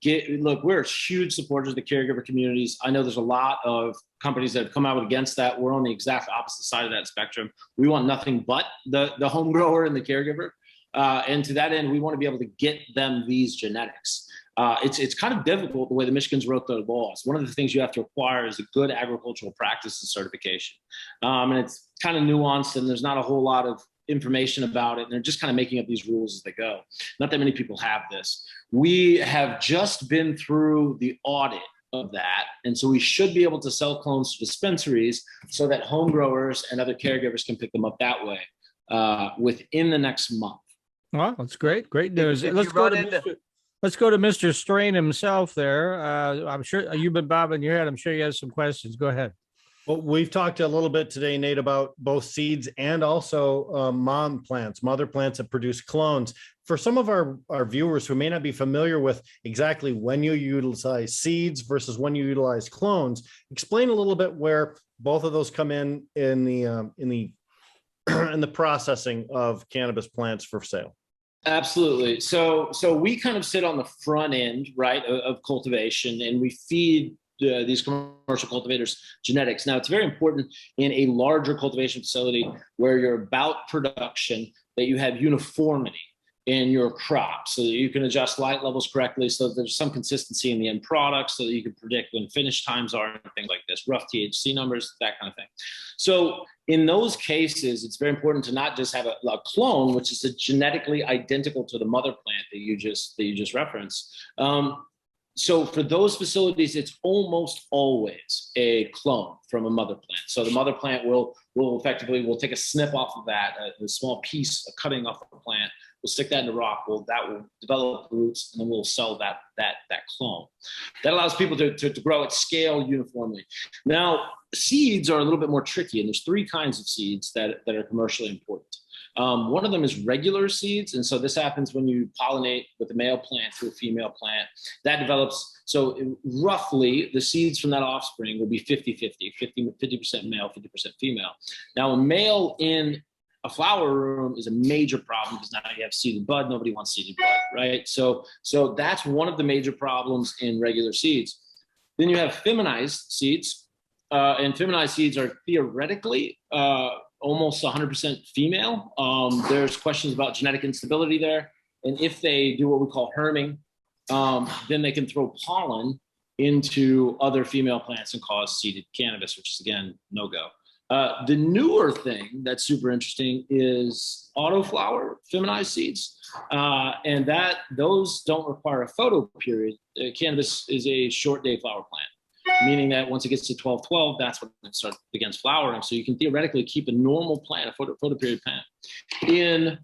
we're huge supporters of the caregiver communities. I know there's a lot of companies that have come out against that. We're on the exact opposite side of that spectrum. We want nothing but the home grower and the caregiver. And to that end, we want to be able to get them these genetics. It's kind of difficult the way the Michigans wrote the laws. One of the things you have to acquire is a good agricultural practices certification. And it's kind of nuanced, and there's not a whole lot of information about it, and they're just kind of making up these rules as they go. Not that many people have this. We have just been through the audit of that, and so we should be able to sell clones to dispensaries so that home growers and other caregivers can pick them up that way within the next month. Well, that's great news. Let's go to Mr. Strain himself there. I'm sure you've been bobbing your head. I'm sure you have some questions. Go ahead. Well, we've talked a little bit today, Nate, about both seeds and also mother plants that produce clones. For some of our viewers who may not be familiar with exactly when you utilize seeds versus when you utilize clones, explain a little bit where both of those come in the in the processing of cannabis plants for sale. Absolutely. So we kind of sit on the front end, right, of cultivation, and we feed these commercial cultivators genetics. Now, it's very important in a larger cultivation facility where you're about production that you have uniformity in your crop so that you can adjust light levels correctly, so that there's some consistency in the end product, so that you can predict when finish times are and things like this, rough THC numbers, that kind of thing. So in those cases, it's very important to not just have a clone, which is genetically identical to the mother plant that you just referenced. So for those facilities, it's almost always a clone from a mother plant. So the mother plant will effectively, we'll take a snip off of that, a small piece, a cutting off of the plant. We'll stick that in the rock. That will develop roots, and then we'll sell that clone. That allows people to grow at scale uniformly. Now, seeds are a little bit more tricky, and there's three kinds of seeds that are commercially important. One of them is regular seeds. And so this happens when you pollinate with a male plant to a female plant. That develops, so roughly the seeds from that offspring will be 50-50, 50% male, 50% female. Now, a male in a flower room is a major problem because now you have seeded bud. Nobody wants seeded bud, right? So that's one of the major problems in regular seeds. Then you have feminized seeds. And feminized seeds are theoretically almost 100% female. There's questions about genetic instability there. And if they do what we call herming, then they can throw pollen into other female plants and cause seeded cannabis, which is, again, no-go. The newer thing that's super interesting is autoflower feminized seeds. And those don't require a photo period. Cannabis is a short day flower plant, meaning that once it gets to 12-12, that's when it begins flowering. So you can theoretically keep a normal plant, a photo period plant, in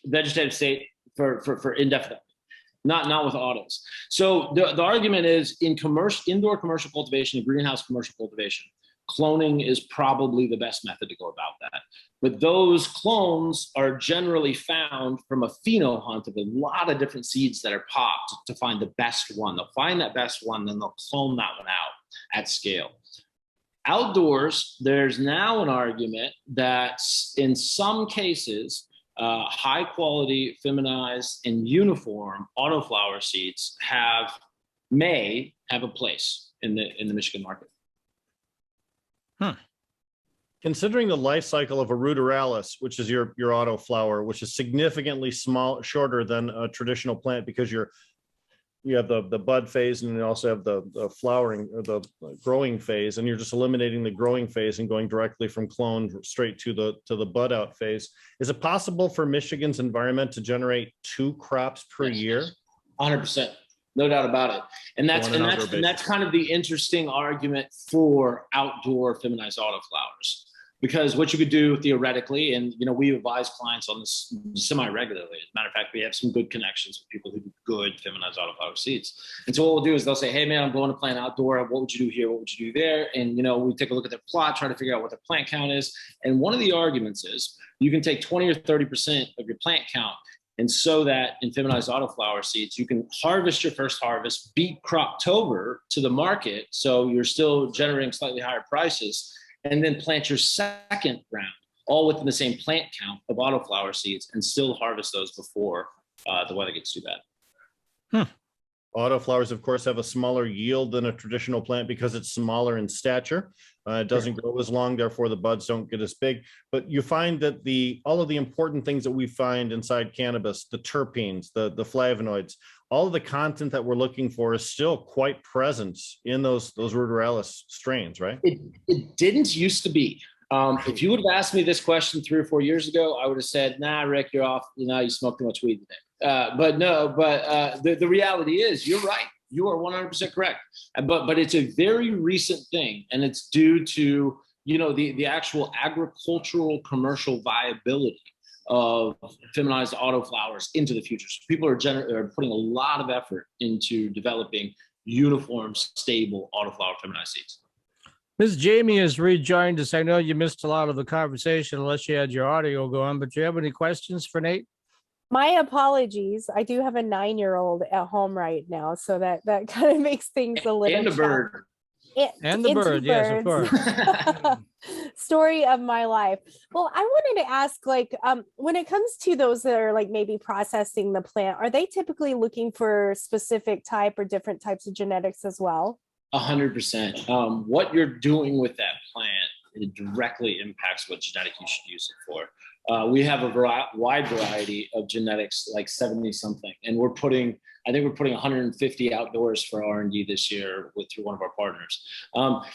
vegetative state for indefinitely, not with autos. So the argument is in indoor commercial cultivation and greenhouse commercial cultivation, cloning is probably the best method to go about that. But those clones are generally found from a pheno hunt of a lot of different seeds that are popped to find the best one. They'll find that best one, then they'll clone that one out at scale. Outdoors, there's now an argument that in some cases, high quality, feminized, and uniform autoflower seeds may have a place in the Michigan market. Considering the life cycle of a ruderalis, which is your autoflower, which is significantly shorter than a traditional plant, because you have the bud phase and you also have the flowering or the growing phase, and you're just eliminating the growing phase and going directly from clone straight to the bud out phase. Is it possible for Michigan's environment to generate 2 crops per year? 100%. No doubt about it. And that's kind of the interesting argument for outdoor feminized autoflowers. Because what you could do theoretically, and we advise clients on this semi-regularly. As a matter of fact, we have some good connections with people who do good feminized autoflower seeds. And so what we'll do is they'll say, hey man, I'm going to plant outdoor. What would you do here? What would you do there? And we take a look at their plot, try to figure out what their plant count is. And one of the arguments is you can take 20 or 30% of your plant count and sow that in feminized autoflower seeds. You can harvest your first harvest, beat Croptober to the market, so you're still generating slightly higher prices, and then plant your second round, all within the same plant count of autoflower seeds, and still harvest those before the weather gets too bad. Autoflowers, of course, have a smaller yield than a traditional plant because it's smaller in stature. It doesn't grow as long, therefore the buds don't get as big. But you find that all of the important things that we find inside cannabis, the terpenes, the flavonoids, all of the content that we're looking for is still quite present in those ruderalis strains, right? It didn't used to be. If you would have asked me this question 3 or 4 years ago, I would have said, nah, Rick, you're off. You smoked too much weed today. The reality is you're right. You are 100% correct. But it's a very recent thing, and it's due to, the actual agricultural commercial viability of feminized autoflowers into the future. So people are putting a lot of effort into developing uniform, stable autoflower feminized seeds. Ms. Jamie has rejoined us. I know you missed a lot of the conversation unless you had your audio going, but do you have any questions for Nate? My apologies. I do have a 9-year-old at home right now, so that kind of makes things a little And a bird. And the bird, yes, of course. Story of my life. Well, I wanted to ask, like, when it comes to those that are like maybe processing the plant, are they typically looking for specific type or different types of genetics as well? 100%. What you're doing with that plant, it directly impacts what genetic you should use it for. We have a wide variety of genetics, like 70 something, and I think we're putting 150 outdoors for R&D this year through one of our partners.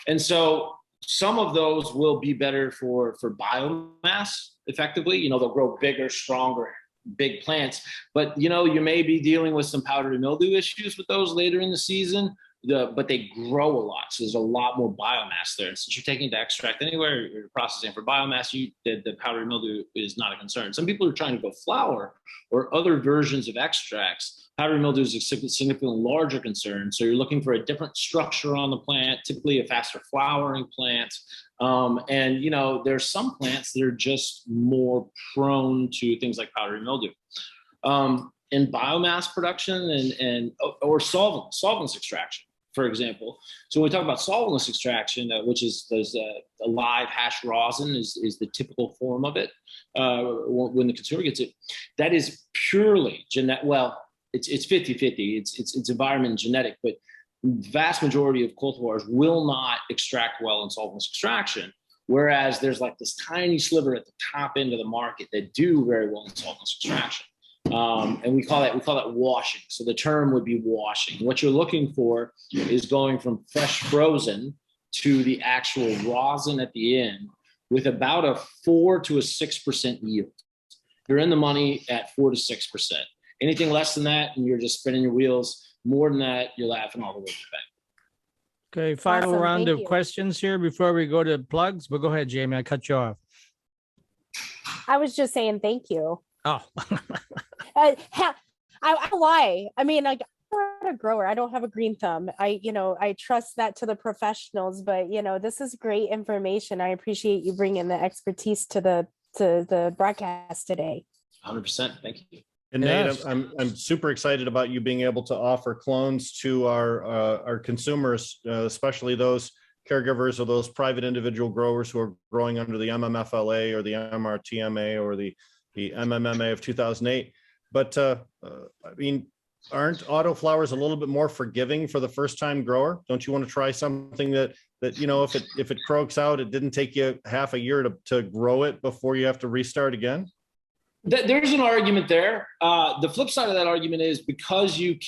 And so some of those will be better for biomass effectively. They'll grow bigger, stronger, big plants, but you may be dealing with some powdery mildew issues with those later in the season. But they grow a lot, so there's a lot more biomass there. And since you're taking it to extract anywhere, you're processing for biomass, the powdery mildew is not a concern. Some people are trying to go flower or other versions of extracts. Powdery mildew is a significantly larger concern, so you're looking for a different structure on the plant, typically a faster flowering plant. And there's some plants that are just more prone to things like powdery mildew. In biomass production or solvents extraction, for example. So when we talk about solventless extraction, which is a live hash rosin is the typical form of it when the consumer gets it. That is purely genetic. Well, it's 50-50. It's environment and genetic, but the vast majority of cultivars will not extract well in solventless extraction. Whereas there's like this tiny sliver at the top end of the market that do very well in solventless extraction. And we call that washing. So the term would be washing. What you're looking for is going from fresh frozen to the actual rosin at the end with about a 4 to a 6% yield. You're in the money at 4 to 6%. Anything less than that, and you're just spinning your wheels. More than that, you're laughing all the way to the bank. Okay, final Awesome, round thank of you. questions here before we go to plugs. But go ahead, Jamie. I cut you off. I was just saying thank you. Oh, I lie. I mean, like, I'm not a grower. I don't have a green thumb. I trust that to the professionals, but this is great information. I appreciate you bringing the expertise to the broadcast today. 100%. Thank you. And Yes. Nate, I'm super excited about you being able to offer clones to our consumers, especially those caregivers or those private individual growers who are growing under the MMFLA or the MRTMA or the MMMA of 2008. But I mean, aren't autoflowers a little bit more forgiving for the first time grower? Don't you want to try something that if it croaks out, it didn't take you half a year to grow it before you have to restart again? There's an argument there. The flip side of that argument is because you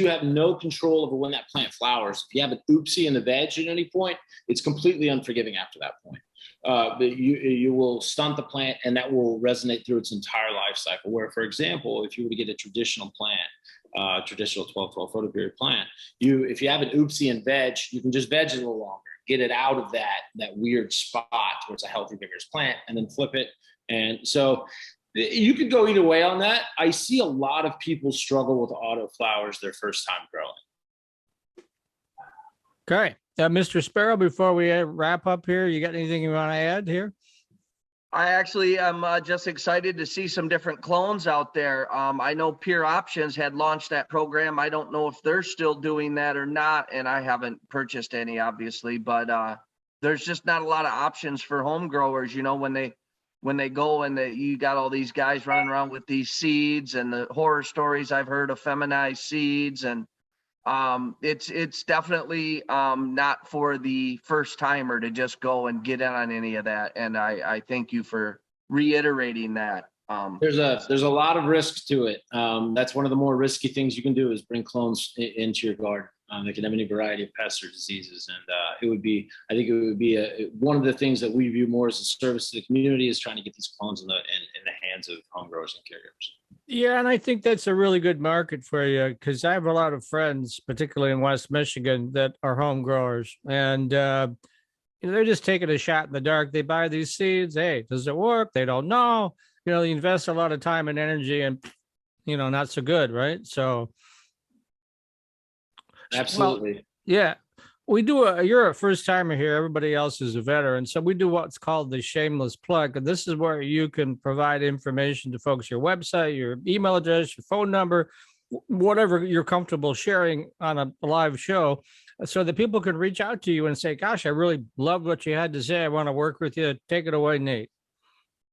have no control over when that plant flowers. If you have an oopsie in the veg at any point, it's completely unforgiving after that point. But you will stunt the plant, and that will resonate through its entire life cycle. Where, for example, if you were to get a traditional plant, traditional 12-12 photoperiod plant, if you have an oopsie in veg, you can just veg it a little longer, get it out of that weird spot where it's a healthy, vigorous plant, and then flip it. And so you could go either way on that. I see a lot of people struggle with autoflowers their first time growing. okay. Mr. Sparrow, before we wrap up here, you got anything you want to add here? I actually am just excited to see some different clones out there. I know Pure Options had launched that program. I don't know if they're still doing that or not, and I haven't purchased any, obviously, but there's just not a lot of options for home growers, when they go and you got all these guys running around with these seeds and the horror stories I've heard of feminized seeds. And it's definitely not for the first timer to just go and get in on any of that. And I thank you for reiterating that. There's a lot of risk to it. That's one of the more risky things you can do is bring clones into your garden. They can have any variety of pests or diseases, and I think it would be one of the things that we view more as a service to the community is trying to get these clones in the hands of home growers and caregivers. Yeah, and I think that's a really good market for you because I have a lot of friends, particularly in West Michigan, that are home growers, and they're just taking a shot in the dark. They buy these seeds. Hey, does it work? They don't know. You invest a lot of time and energy, and not so good, right? So. Absolutely. Well, yeah. we do you're a first timer here. Everybody else is a veteran. So we do what's called the shameless plug. And this is where you can provide information to folks, your website, your email address, your phone number, whatever you're comfortable sharing on a live show, so that people can reach out to you and say, gosh, I really love what you had to say. I want to work with you. Take it away, Nate.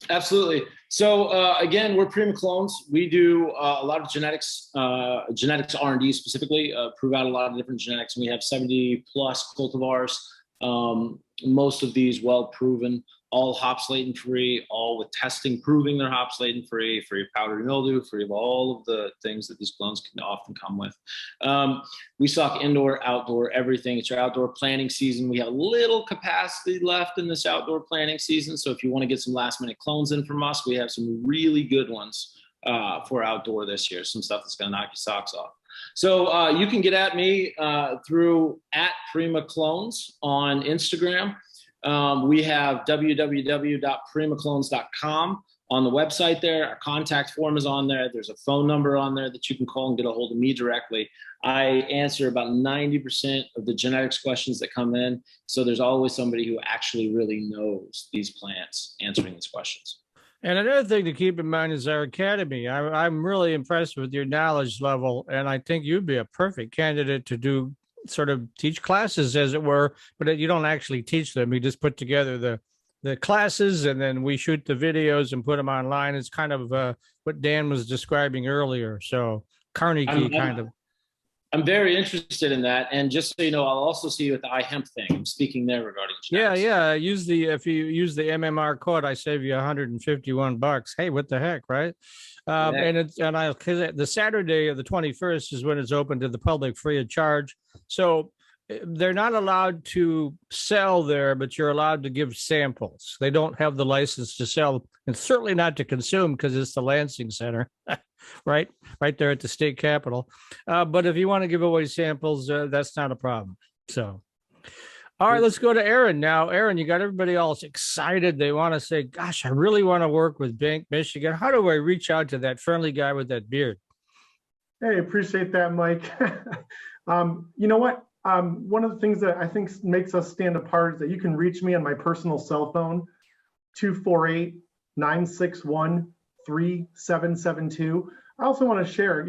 Absolutely. So again, we're Prima Clones. We do a lot of genetics R&D specifically, prove out a lot of different genetics. And we have 70 plus cultivars. Most of these well proven, all hops latent free, all with testing proving they're hops latent free, free of powdery mildew, free of all of the things that these clones can often come with. We stock indoor, outdoor, everything. It's your outdoor planting season. We have a little capacity left in this outdoor planting season. So if you want to get some last minute clones in from us, we have some really good ones for outdoor this year. Some stuff that's going to knock your socks off. So you can get at me through @Prima Clones on Instagram. We have www.primaclones.com on the website there. Our contact form is on there. There's a phone number on there that you can call and get a hold of me directly. I answer about 90% of the genetics questions that come in. So there's always somebody who actually really knows these plants answering these questions. And another thing to keep in mind is our academy. I'm really impressed with your knowledge level, and I think you'd be a perfect candidate to do sort of teach classes, as it were, but you don't actually teach them. You just put together the classes, and then we shoot the videos and put them online. It's kind of what Dan was describing earlier. So Carnegie kind of. I'm very interested in that. And just so you know, I'll also see you at the iHemp thing. I'm speaking there regarding genetics. Yeah. If you use the MMR code, I save you $151. Hey, what the heck, right? And the Saturday of the 21st is when it's open to the public free of charge. So they're not allowed to sell there, but you're allowed to give samples. They don't have the license to sell, and certainly not to consume, because it's the Lansing Center, right there at the state capitol. But if you want to give away samples, that's not a problem. So, all right, let's go to Aaron now. Aaron, you got everybody else excited. They want to say, gosh, I really want to work with BankMichigan. How do I reach out to that friendly guy with that beard? Hey, appreciate that, Mike. You know what? One of the things that I think makes us stand apart is that you can reach me on my personal cell phone, 248-961-3772. I also want to share,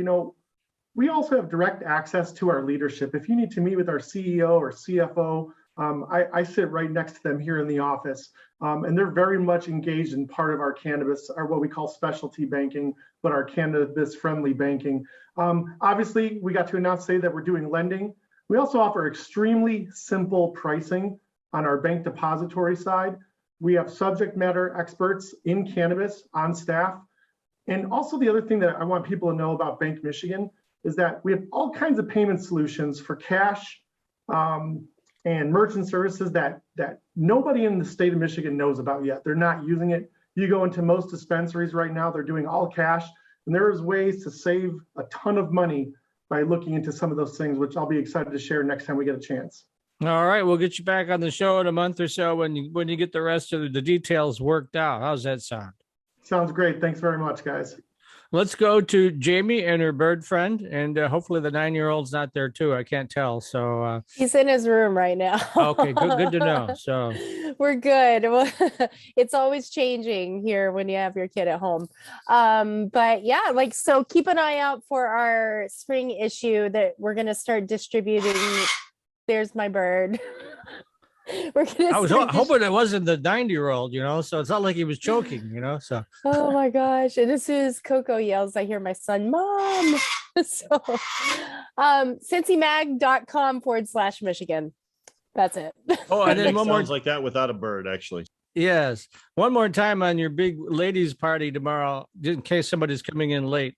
we also have direct access to our leadership. If you need to meet with our CEO or CFO, I sit right next to them here in the office, and they're very much engaged in part of our cannabis, or what we call specialty banking, but our cannabis-friendly banking. Obviously, we got to announce today that we're doing lending. We also offer extremely simple pricing on our bank depository side. We have subject matter experts in cannabis on staff. And also the other thing that I want people to know about BankMichigan is that we have all kinds of payment solutions for cash and merchant services that nobody in the state of Michigan knows about yet. They're not using it. You go into most dispensaries right now, they're doing all cash, and there's ways to save a ton of money by looking into some of those things, which I'll be excited to share next time we get a chance. All right, we'll get you back on the show in a month or so when you get the rest of the details worked out. How's that sound? Sounds great. Thanks very much, guys. Let's go to Jamie and her bird friend, and hopefully the 9-year-old's not there too. I can't tell. So he's in his room right now. Okay, good to know. So we're good. Well, it's always changing here when you have your kid at home. But yeah, so keep an eye out for our spring issue that we're going to start distributing. There's my bird. I was hoping it wasn't the 90-year-old, so it's not like he was choking, so. Oh my gosh. And as soon as Coco yells, I hear my son, Mom. So sensimag.com/Michigan. That's it. Oh, and then one more like that without a bird, actually. Yes. One more time on your big ladies party tomorrow, in case somebody's coming in late.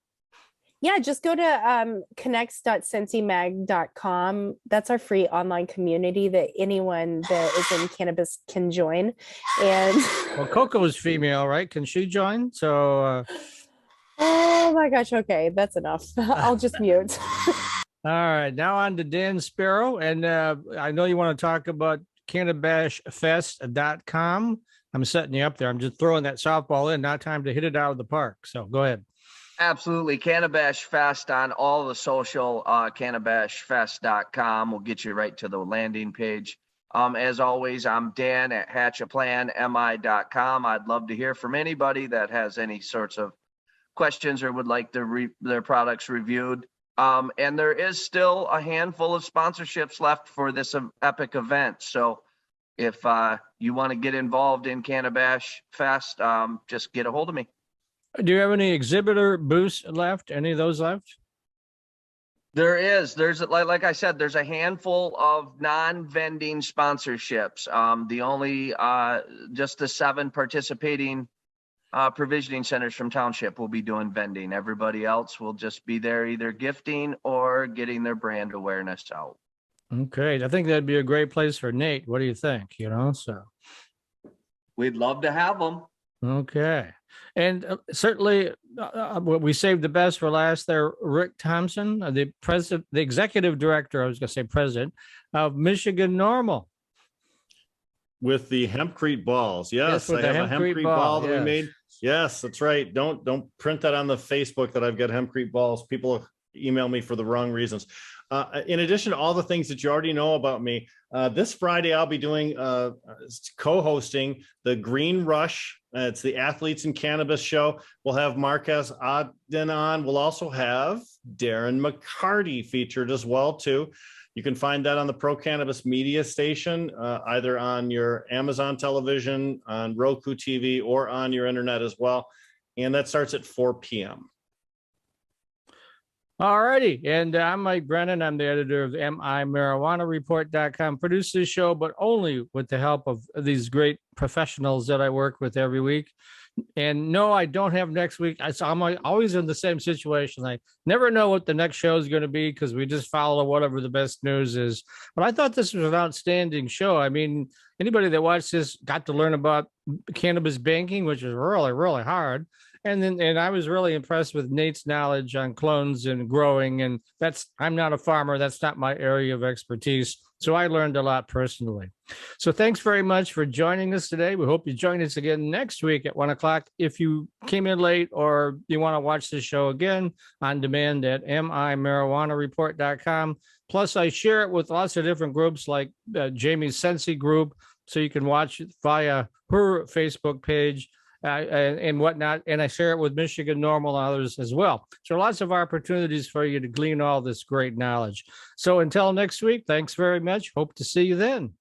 Yeah, just go to connects.sensimag.com. That's our free online community that anyone that is in cannabis can join. And well, Coco is female, right? Can she join? So oh my gosh, okay, that's enough. I'll just mute. All right, now on to Dan Sparrow. And I know you want to talk about cannabisfest.com. I'm setting you up there. I'm just throwing that softball in, not time to hit it out of the park. So go ahead. Absolutely. Cannabash Fest on all the social, cannabashfest.com will get you right to the landing page. As always, I'm Dan at HatchAPlanMI.com. I'd love to hear from anybody that has any sorts of questions or would like their products reviewed. And there is still a handful of sponsorships left for this epic event. So if you want to get involved in Cannabash Fest, just get a hold of me. Do you have any exhibitor booths left? Any of those left? There's like I said, there's a handful of non-vending sponsorships. The only just the 7 participating provisioning centers from Township will be doing vending. Everybody else will just be there either gifting or getting their brand awareness out. Okay, I think that'd be a great place for Nate. What do you think? So we'd love to have them. Okay. And certainly we saved the best for last there. Rick Thompson, the executive director, I was going to say president of Michigan NORML. With the hempcrete balls. Yes, I have a hempcrete ball that we made. Yes, that's right. Don't print that on the Facebook that I've got hempcrete balls. People email me for the wrong reasons. In addition to all the things that you already know about me, this Friday I'll be doing co-hosting the Green Rush. It's the Athletes in Cannabis show. We'll have Marquez Ogden on. We'll also have Darren McCarty featured as well too. You can find that on the Pro Cannabis Media Station, either on your Amazon television, on Roku TV, or on your internet as well. And that starts at 4 p.m. All righty. And I'm Mike Brennan. I'm the editor of MIMarijuanaReport.com. Produce this show, but only with the help of these great professionals that I work with every week. And no, I don't have next week. I'm always in the same situation. I never know what the next show is going to be because we just follow whatever the best news is. But I thought this was an outstanding show. I mean, anybody that watched this got to learn about cannabis banking, which is really, really hard. And I was really impressed with Nate's knowledge on clones and growing. And I'm not a farmer. That's not my area of expertise. So I learned a lot personally. So thanks very much for joining us today. We hope you join us again next week at 1 o'clock. If you came in late or you want to watch the show again on demand at MIMarijuanaReport.com. Plus, I share it with lots of different groups like Jamie's Sensi group. So you can watch it via her Facebook page. And whatnot, and I share it with Michigan NORML and others as well. So lots of opportunities for you to glean all this great knowledge. So until next week, thanks very much. Hope to see you then.